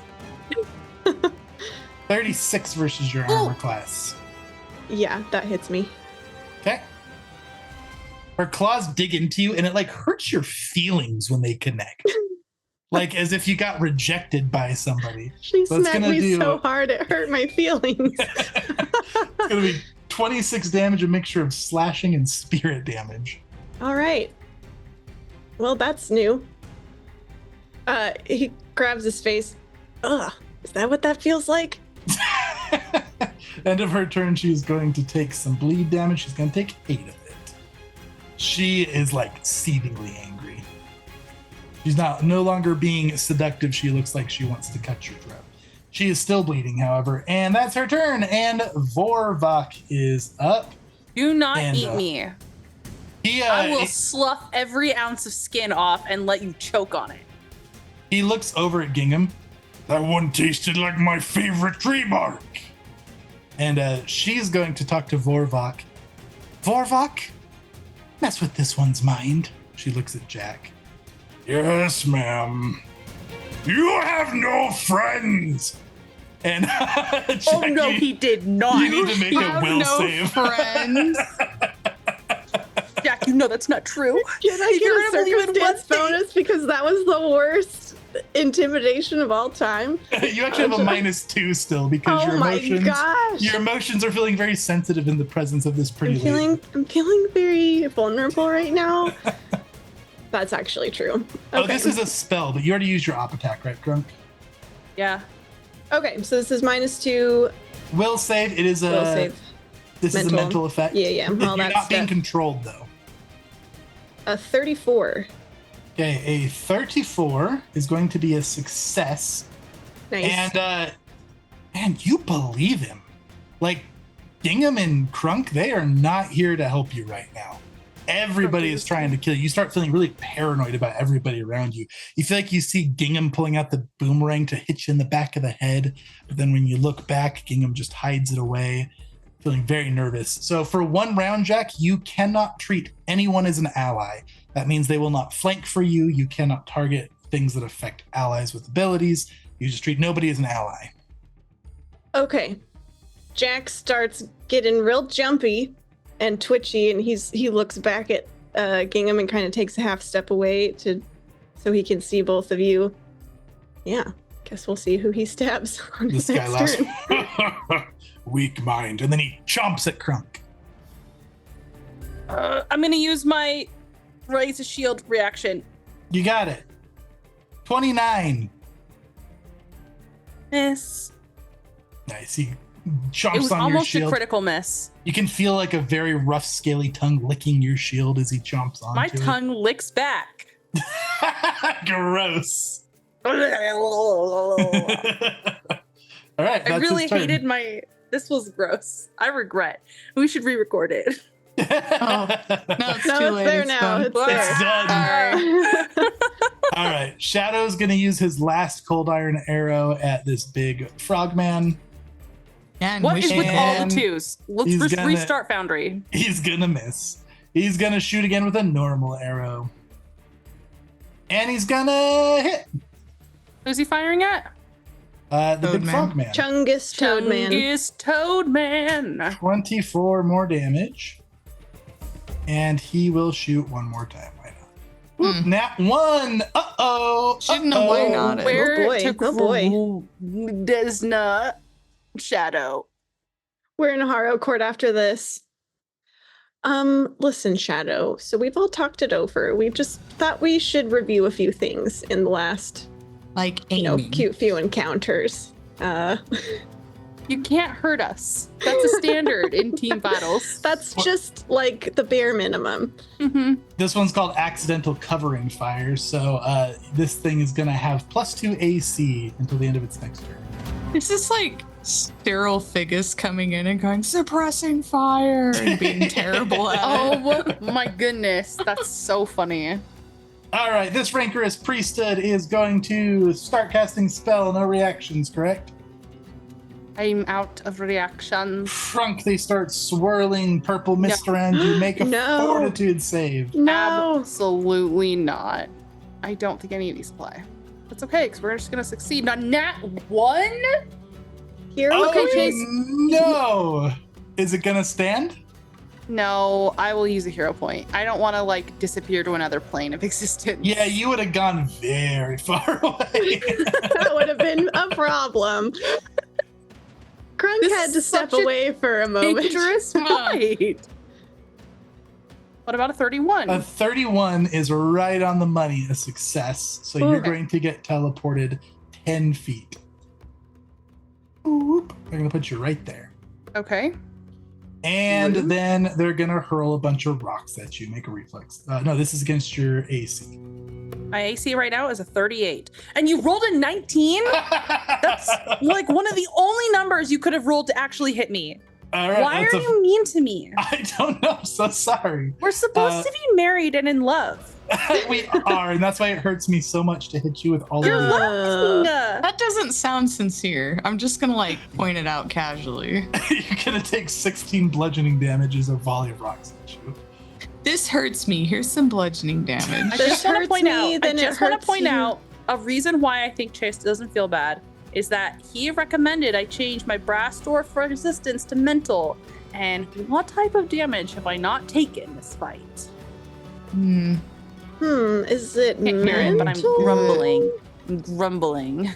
36 versus your armor class. Yeah, that hits me. Okay. Her claws dig into you and it like hurts your feelings when they connect. Like as if you got rejected by somebody. She So it's smacked gonna me do- so hard it hurt my feelings. It's going to be 26 damage, a mixture of slashing and spirit damage. All right. Well, that's new. He grabs his face. Ugh, is that what that feels like? End of her turn, she's going to take some bleed damage. She's going to take 8 of it. She is like seethingly angry. She's no longer being seductive. She looks like she wants to cut your throat. She is still bleeding, however, and that's her turn. And Vorvok is up. Do not And, eat me. He I will slough every ounce of skin off and let you choke on it. he looks over at Gingham. "That one tasted like my favorite tree bark." And she's going to talk to Vorvok. "Vorvok, mess with this one's mind." She looks at Jack. "Yes, ma'am. You have no friends." And Jack, Oh no, he did not. you need to make a Have will no save. friends. Jack, you know that's not true. Can I You're get a gonna believe in circumstance one thing. bonus because that was the worst intimidation of all time? You actually have a -2 still because Oh my gosh. your emotions are feeling very sensitive in the presence of this pretty lady. I'm feeling very vulnerable right now. That's actually true. Oh, this is a spell, but you already used your op attack, right, Grunk? Yeah. Okay, so this is -2 Will save. It is a will save. This is a Mental. mental effect. Yeah, yeah, all You're that not being stuff. controlled though. A 34. Okay, a 34 is going to be a success. Nice. And man, you believe him. Like Gingham and Crunk, they are not here to help you right now. Everybody is trying to kill you. You start feeling really paranoid about everybody around you. You feel like you see Gingham pulling out the boomerang to hit you in the back of the head. But then when you look back, Gingham just hides it away, feeling very nervous. So for 1 round, Jack, you cannot treat anyone as an ally. That means they will not flank for you. You cannot target things that affect allies with abilities. You just treat nobody as an ally. Okay. Jack starts getting real jumpy and twitchy, and he looks back at Gingham and kind of takes a half step away so he can see both of you. Yeah, guess we'll see who he stabs on This his guy next laughs. turn. Weak mind. And then he chomps at Crunk. I'm gonna use my raise a shield reaction. You got it. 29. Miss. Nice. He It chomps was on your almost a shield. critical miss. You can feel like a very rough, scaly tongue licking your shield as he chomps on My tongue licks back. Gross. I All right. That's really his turn. hated my. This was gross. I regret. We should re-record it. Oh, no, it's No, too it's late. there It's now. done. It's there. It's done. Sorry. All right. Shadow's going to use his last cold iron arrow at this big frogman. Yeah, and What we is should with all the And twos? Let's he's just gonna- restart Foundry. He's going to miss. He's going to shoot again with a normal arrow. And he's going to hit Who's he firing at? the big Toadman. frogman. Chungus Toadman. Chungus Toadman. 24 more damage. And he will shoot one more time. Why not? Hmm. Nat 1. Uh-oh. Shouldn't have why not. Where boy. to Oh, boy. does not Shadow. We're in Haro Court after this. Listen, Shadow. So we've all talked it over. We just thought we should review a few things in the last, Like aiming. cute few encounters. You can't hurt us. That's a standard in team battles. That's just like the bare minimum. Mm-hmm. This one's called accidental covering fire. So this thing is going to have +2 AC until the end of its next turn. This is like sterile Figus coming in and going, suppressing fire and being terrible at it. Oh my goodness. That's so funny. All right, this rancorous priesthood is going to start casting spell, no reactions, correct? I'm out of reactions. Frunk, they start swirling purple mist around you. Make a No. fortitude save. No. Absolutely not. I don't think any of these apply. That's okay, because we're just going to succeed. On nat 1? Here we Okay, go. Chase. No. Is it going to stand? No, I will use a hero point. I don't want to like disappear to another plane of existence. Yeah, you would have gone very far away. That would have been a problem. Crunk This had is to step such a away for a moment. Dangerous fight. What about a 31? A 31 is right on the money, a success. So you're Okay. going to get teleported 10 feet. Oop. They're going to put you right there. Okay. And Rude. then they're going to hurl a bunch of rocks at you. Make a reflex. No, this is against your AC. My AC right now is a 38. And you rolled a 19? That's like one of the only numbers you could have rolled to actually hit me. All right, Why are that's you mean to me? I don't know. I'm so sorry. We're supposed to be married and in love. We are, and that's why it hurts me so much to hit you with all You're of lying. That doesn't sound sincere. I'm just gonna like point it out casually. You're going to take 16 bludgeoning damages of volley of rocks at you. This hurts me. Here's some bludgeoning damage. I This just want to hurts point me, out. I then it just want to hurts point you. out a reason why I think Chase doesn't feel bad is that he recommended I change my brass door for resistance to mental. And what type of damage have I not taken this fight? Is it Can't hear it, but I'm mental? grumbling. I'm grumbling.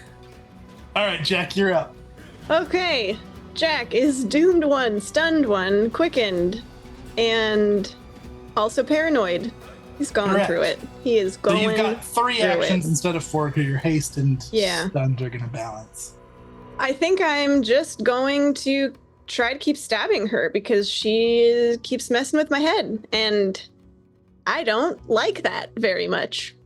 All right, Jack, you're up. Okay. Jack is doomed one, stunned one, quickened, and also paranoid. He's gone Correct. through it. He is So going you've got 3 through actions it. instead of 4 because your haste and Yeah. stunned are going to balance. I think I'm just going to try to keep stabbing her because she keeps messing with my head, and I don't like that very much.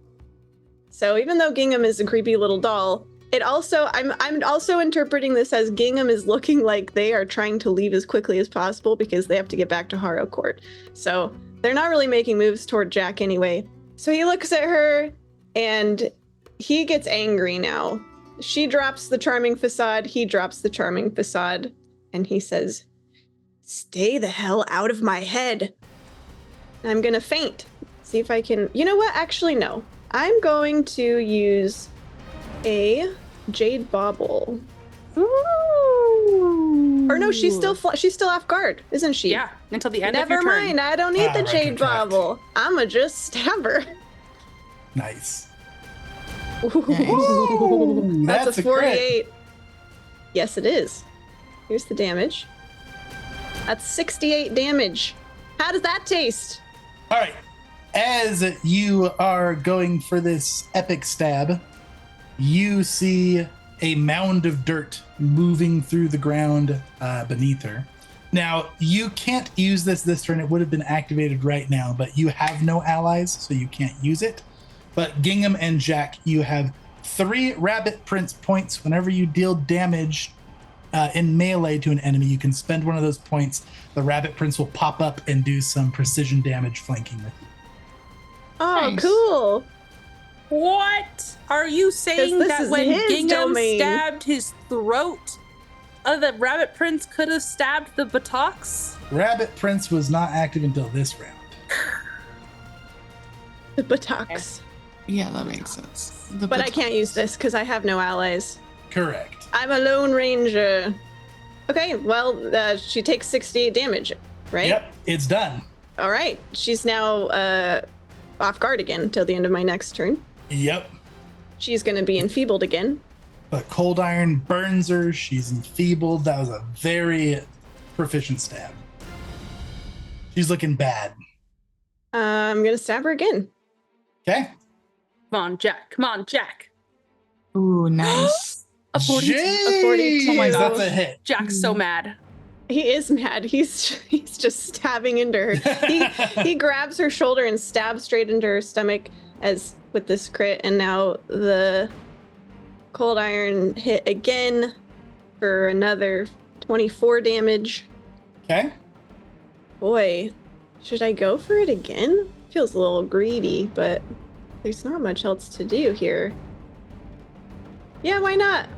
So even though Gingham is a creepy little doll, it also I'm also interpreting this as Gingham is looking like they are trying to leave as quickly as possible because they have to get back to Harrow Court. So they're not really making moves toward Jack anyway. So he looks at her and he gets angry now. She drops the charming facade, he drops the charming facade, and he says, "Stay the hell out of my head." I'm gonna faint. See if I can. You know what? Actually, no. I'm going to use a Jade Bauble. Ooh. Or no, she's still off guard, isn't she? Yeah, until the end of Never your turn. mind. I don't need the right, Jade correct. Bauble. I'ma just stab her. Nice. Ooh, that's a crit. 48. Yes, it is. Here's the damage. That's 68 damage. How does that taste? All right. As you are going for this epic stab, you see a mound of dirt moving through the ground beneath her. Now, you can't use this turn. It would have been activated right now, but you have no allies, so you can't use it. But Gingham and Jack, you have 3 Rabbit Prince points. Whenever you deal damage in melee to an enemy, you can spend one of those points. The Rabbit Prince will pop up and do some precision damage flanking with you. Oh, Nice. cool. What? Are you saying this that is when his Gingham domain. stabbed his throat, the Rabbit Prince could have stabbed the buttocks? Rabbit Prince was not active until this round. The buttocks. Yeah, that makes sense. But I can't use this because I have no allies. Correct. I'm a lone ranger. Okay, well, she takes 68 damage, right? Yep, it's done. All right. She's now off guard again until the end of my next turn. Yep. She's going to be enfeebled again. But Cold Iron burns her. She's enfeebled. That was a very proficient stab. She's looking bad. I'm gonna stab her again. Okay. Come on, Jack. Come on, Jack. Ooh, nice. A 42. A 42. Oh my Jeez, gosh. that's a hit. Jack's so mad. He is mad. He's just stabbing into her. He grabs her shoulder and stabs straight into her stomach as with this crit, and now the cold iron hit again for another 24 damage. Okay. Boy, should I go for it again? Feels a little greedy, but there's not much else to do here. Yeah, why not?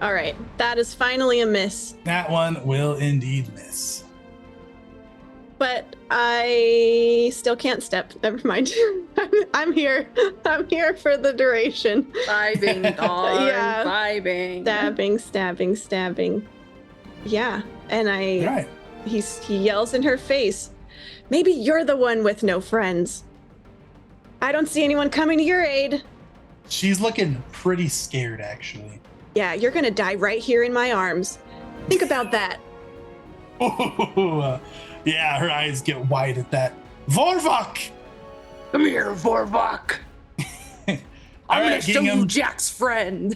All right, that is finally a miss. That one will indeed miss. But I still can't step. Never mind. I'm here. I'm here for the duration. Vibing, dog. Yeah. Vibing. Stabbing. Yeah, and All right. he yells in her face, "Maybe you're the one with no friends. I don't see anyone coming to your aid." She's looking pretty scared, actually. Yeah, you're gonna die right here in my arms. Think about that. Yeah, her eyes get wide at that. Vorvok! Come here, Vorvok. I'm gonna show you Jack's friend.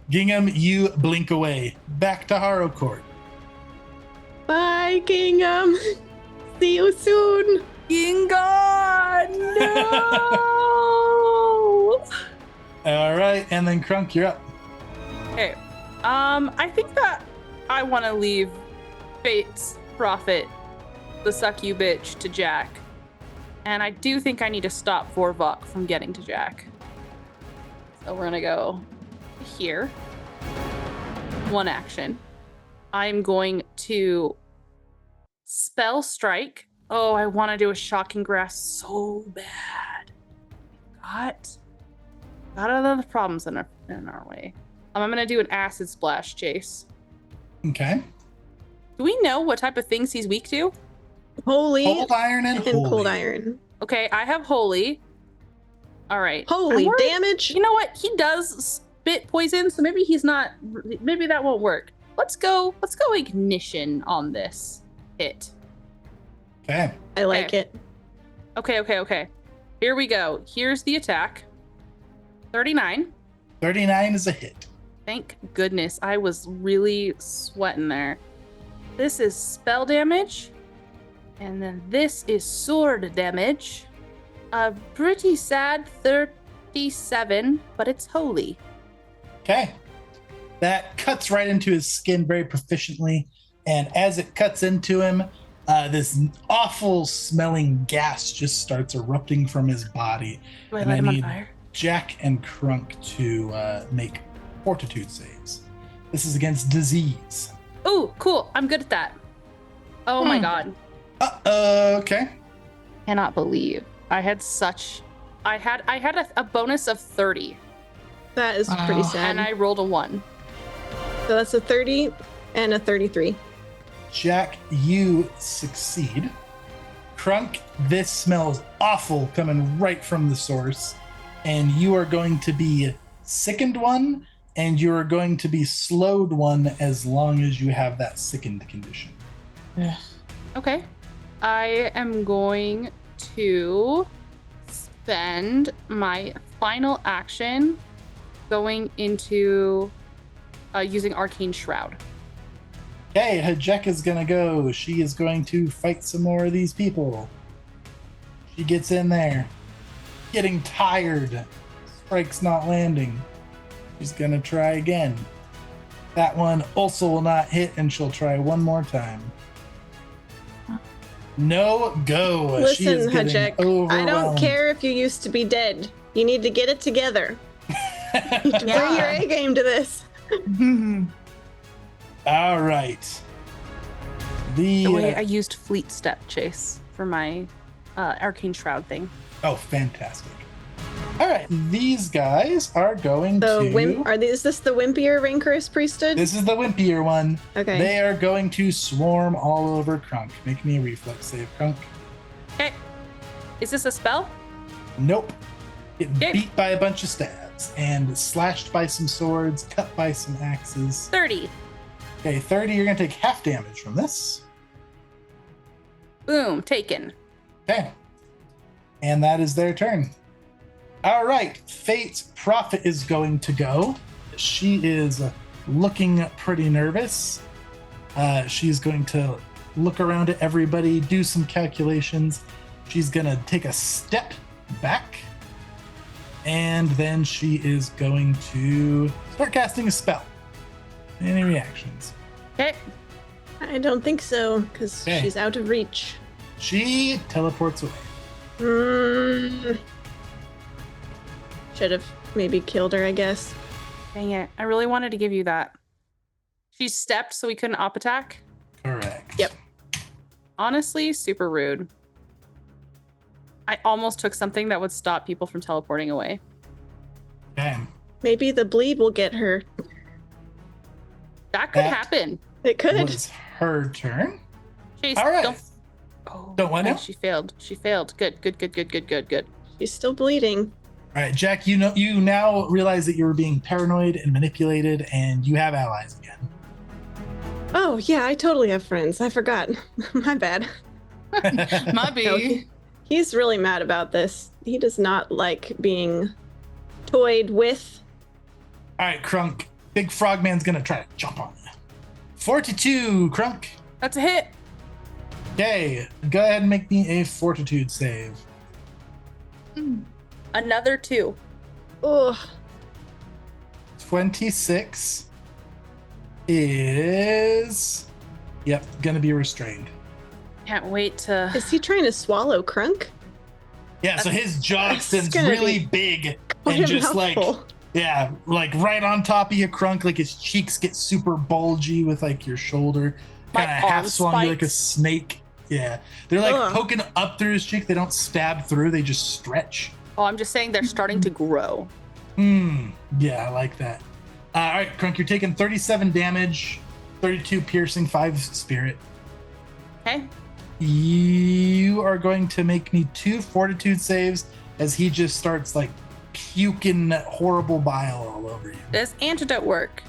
Gingham, you blink away. Back to Harrowcourt. Bye, Gingham. See you soon. Gingon! No! All right, and then Crunk, you're up. Okay. I think that I want to leave Fate's Prophet, the succubus, to Jack. And I do think I need to stop Vorvok from getting to Jack. So we're gonna go here. One action. I'm going to spell strike. Oh, I want to do a shocking grasp so bad. Got other problems in our way. I'm gonna do an acid splash, Chase. Okay. Do we know what type of things he's weak to? Holy Cold iron and holy. cold iron. Okay, I have holy. All right. Holy I'm worried- damage. You know what? He does spit poison, so maybe he's not. Maybe that won't work. Let's go ignition on this hit. Okay. I like it. Okay. Here we go. Here's the attack. 39. 39 is a hit. Thank goodness. I was really sweating there. This is spell damage. And then this is sword damage. A pretty sad 37, but it's holy. Okay. That cuts right into his skin very proficiently. And as it cuts into him, this awful smelling gas just starts erupting from his body. Do I And light I him on need fire? Jack and Crunk to make fortitude saves. This is against disease. Ooh, cool. I'm good at that. Oh my god. Okay. Cannot believe I had a bonus of 30 That is Wow. pretty sad. and I rolled a 1. So that's a 30 and a 33. Jack, you succeed. Crunk, this smells awful coming right from the source. And you are going to be sickened one, and you are going to be slowed one as long as you have that sickened condition. Okay. I am going to spend my final action going into using Arcane Shroud. Okay, Hajek is gonna go. She is going to fight some more of these people. She gets in there, getting tired. Strike's not landing. She's gonna try again. That one also will not hit, and she'll try one more time. No go. She is Listen, getting Hajek, I overwhelmed. don't care if you used to be dead. You need to get it together. Bring your A game to this. All right. The way I used Fleet Step, Chase, for my Arcane Shroud thing. Oh, fantastic. All right, these guys are going Is this the wimpier rancorous priesthood? This is the wimpier one. Okay. They are going to swarm all over Crunk. Make me a reflex save, Crunk. Okay. Is this a spell? Nope. Get Okay. beat by a bunch of stabs and slashed by some swords, cut by some axes. 30. Okay, 30, you're going to take half damage from this. Boom, taken. Okay. And that is their turn. All right, Fate's Prophet is going to go. She is looking pretty nervous. She's going to look around at everybody, do some calculations. She's going to take a step back. And then she is going to start casting a spell. Any reactions? Okay. I don't think so, because Okay. she's out of reach. She teleports away. Should have maybe killed her, I guess. Dang it. I really wanted to give you that. She stepped so we couldn't op attack. Correct. Yep. Honestly, super rude. I almost took something that would stop people from teleporting away. Okay. Maybe the bleed will get her. That could That- happen. It could. Was her turn. Chase, All right. don't. Oh, Don't what okay, now? she failed. She failed. Good. She's still bleeding. All right, Jack, you now realize that you were being paranoid and manipulated, and you have allies again. Oh, yeah, I totally have friends. I forgot. My bad. Might be. No, he's really mad about this. He does not like being toyed with. All right, Crunk. Big Frogman's going to try to jump on you. 42, Crunk. That's a hit. Okay, go ahead and make me a fortitude save. Another 2. Ugh. 26 is, going to be restrained. Can't wait to. Is he trying to swallow Crunk? Yeah, so his jaw That's extends gonna really be big What and a just mouthful. like right on top of you, Crunk, like his cheeks get super bulgy with like your shoulder, My kind of half arm swung you like a spikes. snake. Yeah, they're like Ugh. poking up through his cheek. They don't stab through; they just stretch. Oh, I'm just saying they're starting to grow. Yeah, I like that. All right, Crunk, you're taking 37 damage, 32 piercing, 5 spirit. Okay. You are going to make me 2 fortitude saves as he just starts like puking horrible bile all over you. Does antidote work?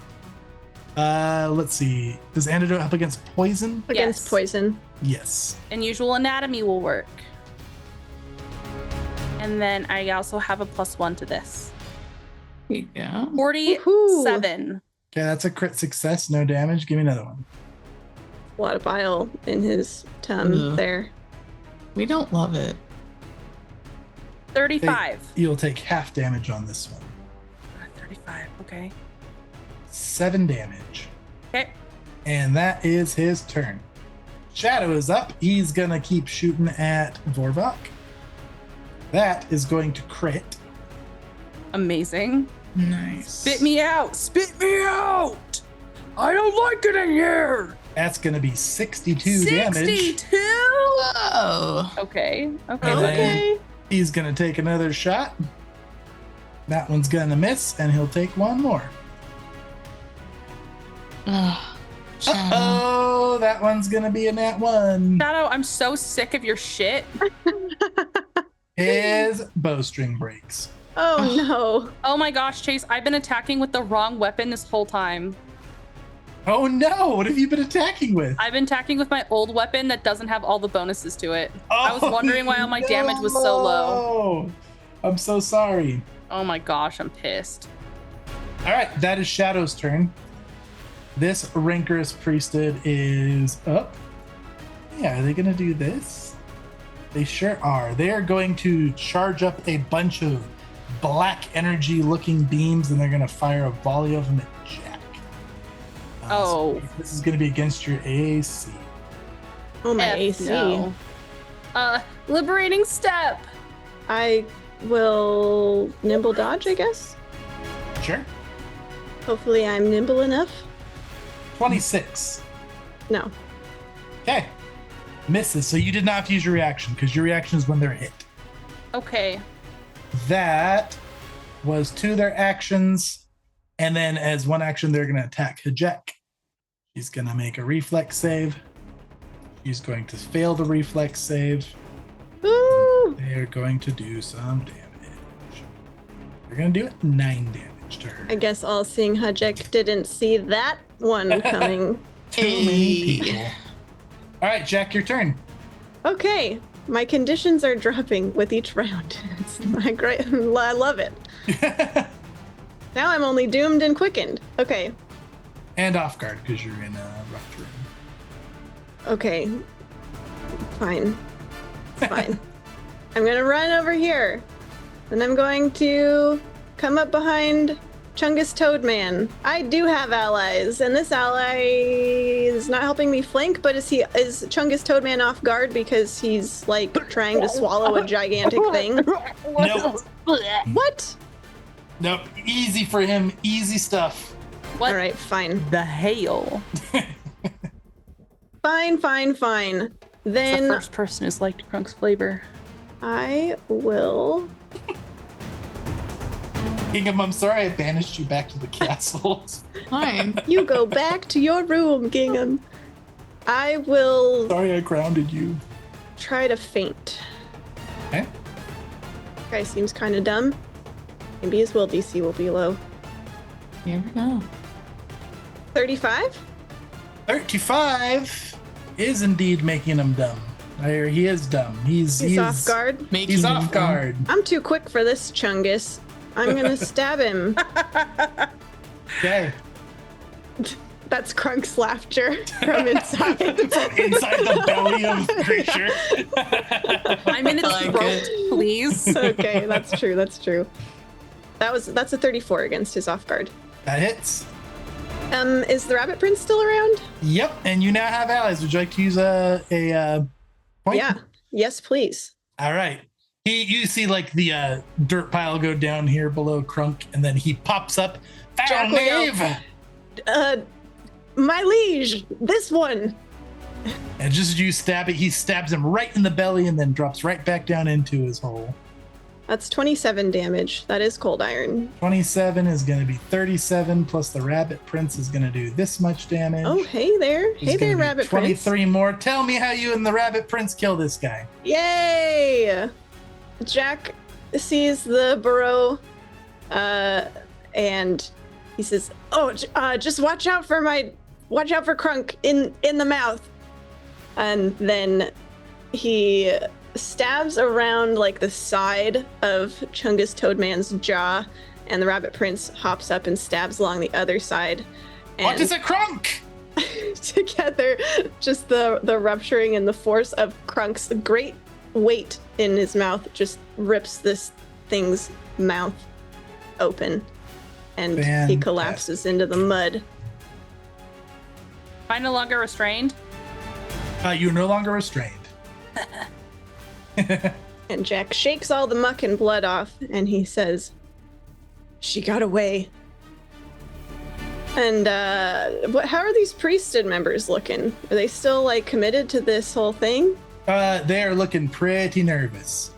Let's see. Does antidote help against poison? Against Yes. poison. Yes. Unusual anatomy will work. And then I also have a +1 to this. There you go. 47. Okay, that's a crit success. No damage. Give me another one. A lot of bile in his tum Ugh. there. We don't love it. 35. You'll take half damage on this one. 35. Okay. 7 damage. Okay. And that is his turn. Shadow is up. He's going to keep shooting at Vorvok. That is going to crit. Amazing. Nice. Spit me out. Spit me out. I don't like it in here. That's going to be 62 damage. 62. Oh. Okay. And Okay. then Okay. he's going to take another shot. That one's going to miss, and he'll take one more. Ugh. Shadow. Oh, that one's going to be a nat 1. Shadow, I'm so sick of your shit. His bowstring breaks. Oh no. Oh my gosh, Chase, I've been attacking with the wrong weapon this whole time. Oh no, what have you been attacking with? I've been attacking with my old weapon that doesn't have all the bonuses to it. I was wondering why all my damage was so low. No. I'm so sorry. Oh my gosh, I'm pissed. All right, that is Shadow's turn. This rancorous priesthood is up. Yeah, are they going to do this? They sure are. They are going to charge up a bunch of black energy looking beams, and they're going to fire a volley of them at Jack. Oh. So this is going to be against your AAC. Oh my F AC. no. Liberating step. I will nimble dodge, I guess. Sure. Hopefully I'm nimble enough. 26. No. Okay. Misses. So you did not have to use your reaction because your reaction is when they're hit. Okay. That was 2 of their actions. And then as one action, they're going to attack Hajek. She's going to make a reflex save. She's going to fail the reflex save. Woo! They're going to do some damage. They're going to do 9 damage to her. I guess all seeing Hajek didn't see that one coming. Too many people. All right, Jack, your turn. Okay, my conditions are dropping with each round. It's my great. I love it. Now I'm only doomed and quickened. Okay. And off guard because you're in a rough terrain. Okay. Fine. Fine. I'm gonna run over here. And I'm going to come up behind Chungus Toadman. I do have allies, and this ally is not helping me flank, but is Chungus Toadman off guard because he's like trying to swallow a gigantic thing? Nope. What? Nope. Easy for him. Easy stuff. What? All right, fine. The hail. Fine. Then The first person who's liked Crunk's flavor. I will. Gingham, I'm sorry I banished you back to the castle. Fine. You go back to your room, Gingham. I will Sorry I grounded you. try to faint. Okay. Guy seems kind of dumb. Maybe his will DC will be low. You never know. 35? 35 is indeed making him dumb. He is dumb. He's off guard. Making He's him off dumb. guard. I'm too quick for this, Chungus. I'm gonna stab him. Okay. That's Crunk's laughter from inside. Inside the belly of the creature. I'm in its like throat, it. please. Okay, that's true. That's a 34 against his off guard. That hits. Is the Rabbit Prince still around? Yep. And you now have allies. Would you like to use a point? Yeah. Yes, please. All right. You see like the dirt pile go down here below Crunk, and then he pops up. Jack Foul will yell, knave! My liege, this one. And just as you stab it, he stabs him right in the belly and then drops right back down into his hole. That's 27 damage. That is cold iron. 27 is going to be 37, plus the Rabbit Prince is going to do this much damage. Oh, hey there. It's Hey there, gonna be Rabbit Prince. 23 more. Tell me how you and the Rabbit Prince kill this guy. Yay! Jack sees the burrow, and he says, "Oh, just watch out for Crunk in the mouth." And then he stabs around like the side of Chungus Toadman's jaw, and the Rabbit Prince hops up and stabs along the other side. What is a Crunk? Together, just the rupturing and the force of Crunk's great weight in his mouth just rips this thing's mouth open, and he Fantastic. collapses into the mud. Am I no longer restrained? You're no longer restrained. And Jack shakes all the muck and blood off, and he says, "She got away." And how are these priesthood members looking? Are they still like committed to this whole thing? They are looking pretty nervous.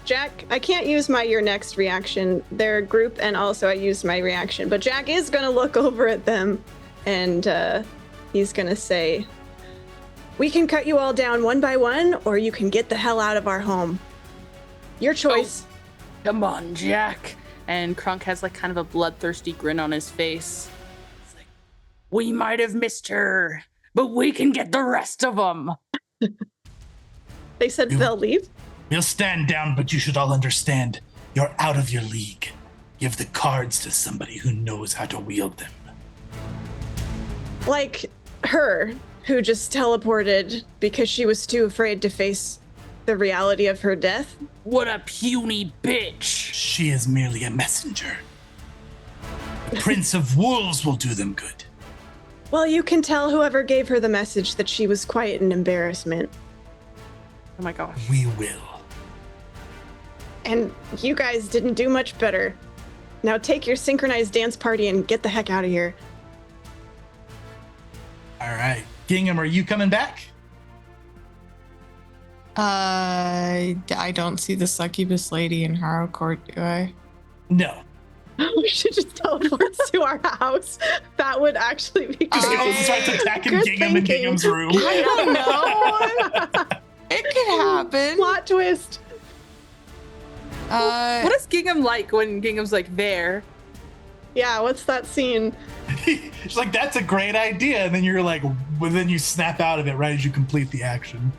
Jack, I can't use my your next reaction. They're a group, and also I used my reaction. But Jack is gonna look over at them, and he's gonna say, "We can cut you all down one by one, or you can get the hell out of our home. Your choice." Come on, Jack. And Crunk has like kind of a bloodthirsty grin on his face. It's like, we might have missed her, but we can get the rest of them. They said they'll leave. We'll stand down, but you should all understand, you're out of your league. Give the cards to somebody who knows how to wield them. Like her, who just teleported because she was too afraid to face the reality of her death. What a puny bitch. She is merely a messenger. The Prince of Wolves will do them good. Well, you can tell whoever gave her the message that she was quite an embarrassment. Oh my gosh. We will. And you guys didn't do much better. Now take your synchronized dance party and get the heck out of here. All right. Gingham, are you coming back? I don't see the succubus lady in Harrowcourt, do I? No. We should just teleport to our house. That would actually be Just great. all starts attacking Good Gingham in thinking. Gingham's room. I don't know. It could happen. Plot twist. What is Gingham like when Gingham's like there? Yeah, what's that scene? She's like, that's a great idea. And then you're like, well, then you snap out of it right as you complete the action.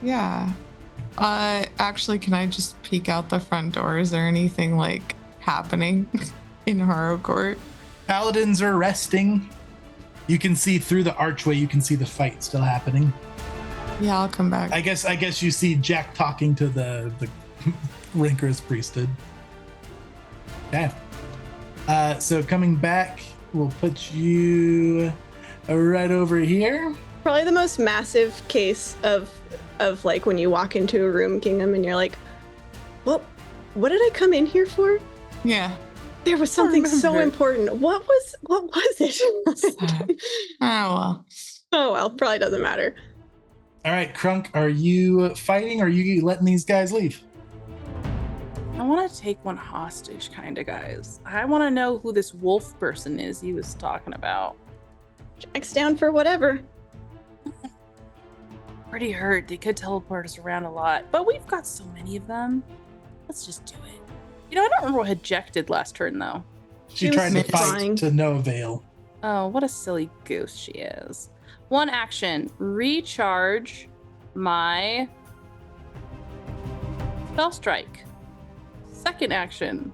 Yeah. Actually, can I just peek out the front door? Is there anything like happening in Harrowcourt? Paladins are resting. You can see through the archway, you can see the fight still happening. Yeah, I'll come back. I guess you see Jack talking to the rancorous priesthood. Okay. So coming back, we'll put you right over here. Probably the most massive case of like when you walk into a room, Gingham, and you're like, well, what did I come in here for? Yeah. There was something so remember. important. What was it? Oh, Oh well, probably doesn't matter. All right, Crunk, are you fighting or are you letting these guys leave? I want to take one hostage, kind of, guys. I want to know who this wolf person is he was talking about. Jack's down for whatever. Already heard they could teleport us around a lot, but we've got so many of them. Let's just do it. You know, I don't remember what Jack did last turn, though. She was tried to trying. fight to no avail. Oh, what a silly goose she is. One action, recharge my spell strike. Second action,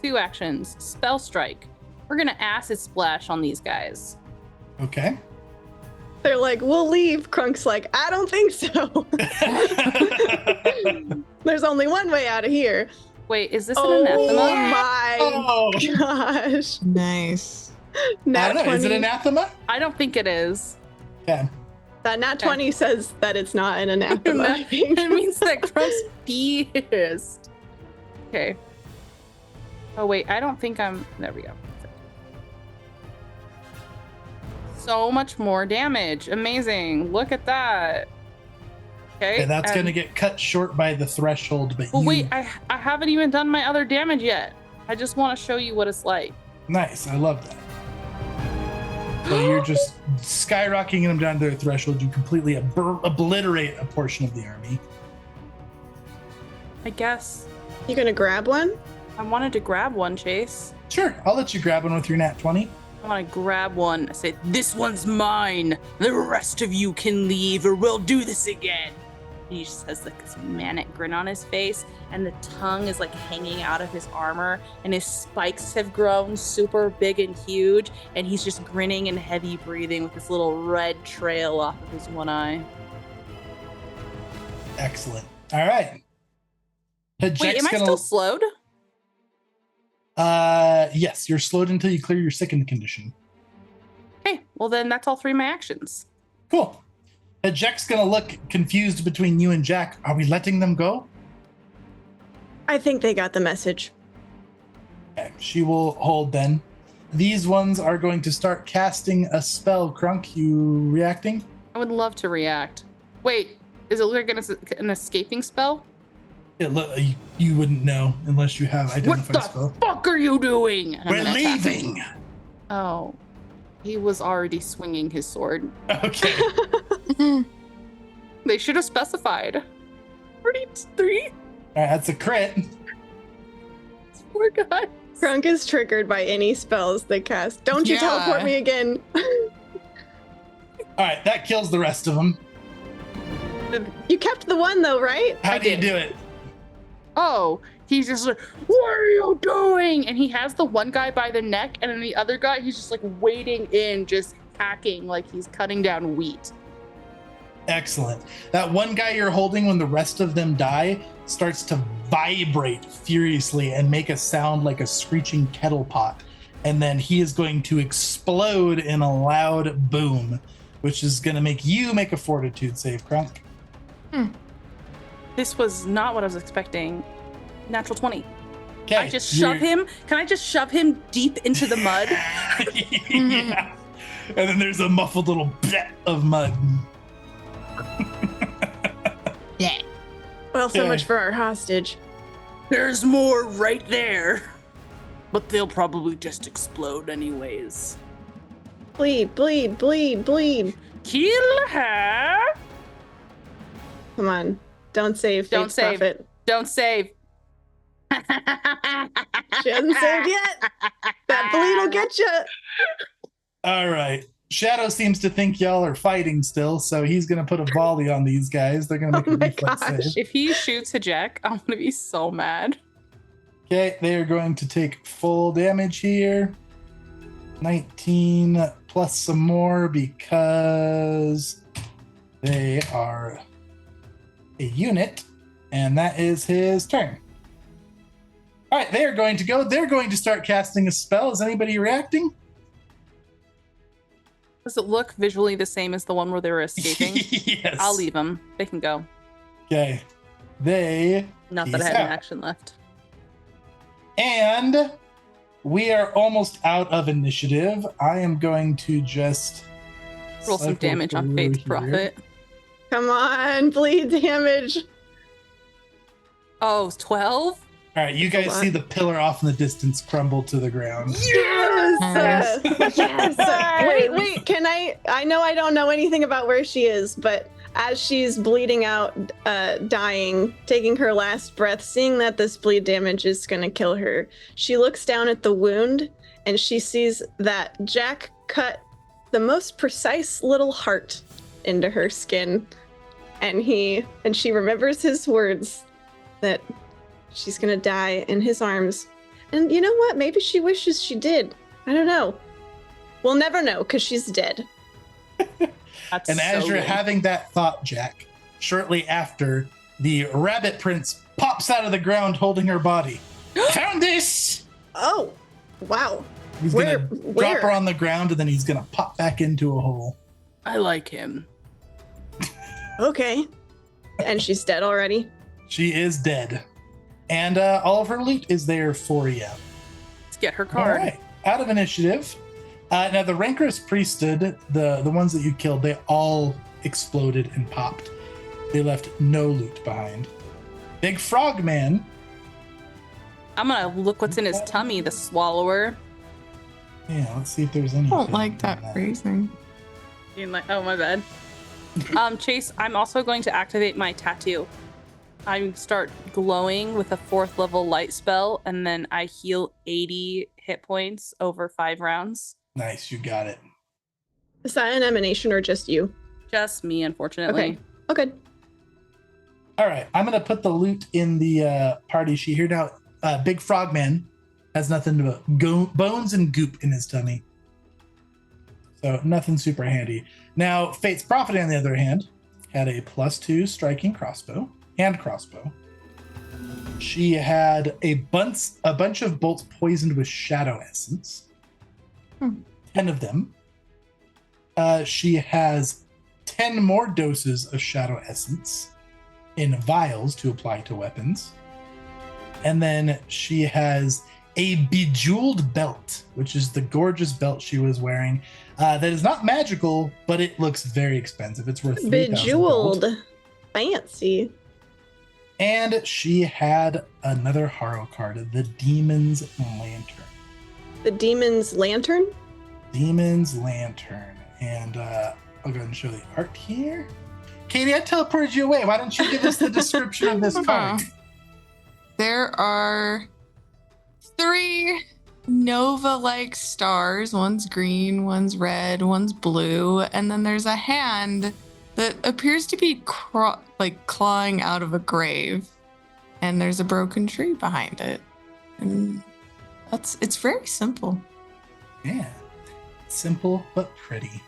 2 actions, spell strike. We're gonna acid splash on these guys. Okay. They're like, we'll leave. Crunk's like, I don't think so. There's only one way out of here. Wait, is this an Oh anathema? my Oh. gosh. nice. I Nat don't know. 20. Is it anathema? I don't think it is. Yeah. That nat 20 says that it's not an anathema. I think. It means that Crunk's pissed. Okay. Oh wait, I don't think I'm. There we go. So much more damage. Amazing. Look at that. Okay. Okay, that's going to get cut short by the threshold, but Well, you... wait, I haven't even done my other damage yet. I just want to show you what it's like. Nice. I love that. So you're just skyrocketing them down to their threshold. You completely obliterate a portion of the army. I guess You gonna grab one? I wanted to grab one, Chase. Sure, I'll let you grab one with your nat 20. I want to grab one. I said, this one's mine. The rest of you can leave or we'll do this again. And he just has like this manic grin on his face, and the tongue is like hanging out of his armor, and his spikes have grown super big and huge, and he's just grinning and heavy breathing with this little red trail off of his one eye. Excellent. All right. Wait, am I still slowed? Yes, you're slowed until you clear your sickened condition. Okay, well then that's all 3 of my actions. Cool. Jack's gonna look confused between you and Jack. Are we letting them go? I think they got the message. Okay, she will hold then. These ones are going to start casting a spell. Crunk, you reacting? I would love to react. Wait, is it like an escaping spell? You wouldn't know unless you have What identify the spell. fuck are you doing? And I'm We're gonna attack him. leaving. Oh, he was already swinging his sword. Okay. They should have specified. 33? All right, that's a crit. Poor guy. Crunk is triggered by any spells they cast. Don't you Yeah. teleport me again. All right, that kills the rest of them. You kept the one though, right? How I do you did. do it? Oh, he's just like, what are you doing? And he has the one guy by the neck, and then the other guy, he's just like wading in, just hacking like he's cutting down wheat. Excellent. That one guy you're holding when the rest of them die starts to vibrate furiously and make a sound like a screeching kettle pot. And then he is going to explode in a loud boom, which is going to make you make a fortitude save, Crunk. This was not what I was expecting. Natural 20. Okay. I just shove him. Can I just shove him deep into the mud? Yeah. And then there's a muffled little bit of mud. Yeah. Well, so Yeah. much for our hostage. There's more right there. But they'll probably just explode anyways. Bleed, bleed, bleed, bleed. Kill her. Come on. Don't save Don't Fate's save. Prophet. Don't save. She hasn't saved yet. That bleed will get you. All right. Shadow seems to think y'all are fighting still, so he's going to put a volley on these guys. They're going to make Oh a my reflex gosh. save. If he shoots a Jack, I'm gonna be so mad. Okay, they are going to take full damage here. 19 plus some more because they are a unit, and that is his turn. All right, they are going to go. They're going to start casting a spell. Is anybody reacting? Does it look visually the same as the one where they were escaping? Yes. I'll leave them. They can go. Okay. They Not that I peace have an out. action left. And we are almost out of initiative. I am going to just Roll some cycle damage on through Faith's here. Prophet. Come on, bleed damage. Oh, 12? All right, you That's a guys lot. see the pillar off in the distance crumble to the ground. Yes! Yes! Nice. Wait, can I know I don't know anything about where she is, but as she's bleeding out, dying, taking her last breath, seeing that this bleed damage is gonna kill her, she looks down at the wound and she sees that Jack cut the most precise little heart into her skin, and she remembers his words that she's gonna die in his arms. And you know what? Maybe she wishes she did. I don't know. We'll never know because she's dead. That's And as so you're good. having that thought, Jack, shortly after, the rabbit prince pops out of the ground holding her body. Found this! Oh, wow. He's Where- going to drop where? her on the ground, and then he's going to pop back into a hole. I like him. Okay. And she's dead already. She is dead. And all of her loot is there for you. Let's get her All card. right. Out of initiative. Now, the rancorous priesthood, the ones that you killed, they all exploded and popped. They left no loot behind. Big Frogman. I'm gonna look what's in his tummy, the swallower. Yeah, let's see if there's I anything. don't like in that phrasing. Being like, oh my bad. Chase, I'm also going to activate my tattoo. I start glowing with a 4th level light spell, and then I heal 80 hit points over 5 rounds. Nice, you got it. Is that an emanation or just you? Just me, unfortunately. Okay. Oh, good. All right, I'm gonna put the loot in the party sheet here now. Big Frogman has nothing but bones and goop in his tummy, so nothing super handy. Now, Fate's Prophet, on the other hand, had a +2 striking crossbow, hand crossbow. She had a bunch of bolts poisoned with shadow essence. 10 of them. She has 10 more doses of shadow essence in vials to apply to weapons. And then she has a bejeweled belt, which is the gorgeous belt she was wearing. That is not magical, but it looks very expensive. It's worth 3,000 gold. Bejeweled. Fancy. And she had another Haro card, the Demon's Lantern. The demon's lantern? Demon's Lantern. And I'll go ahead and show the art here. Katie, I teleported you away. Why don't you give us the description of this card? There are 3 nova-like stars. One's green, one's red, one's blue, and then there's a hand that appears to be clawing out of a grave, and there's a broken tree behind it. And it's very simple. Yeah. Simple but pretty.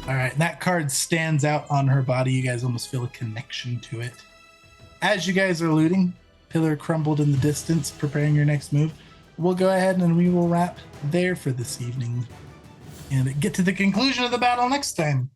All right, and that card stands out on her body. You guys almost feel a connection to it. As you guys are looting, pillar crumbled in the distance, preparing your next move. We'll go ahead and we will wrap there for this evening and get to the conclusion of the battle next time.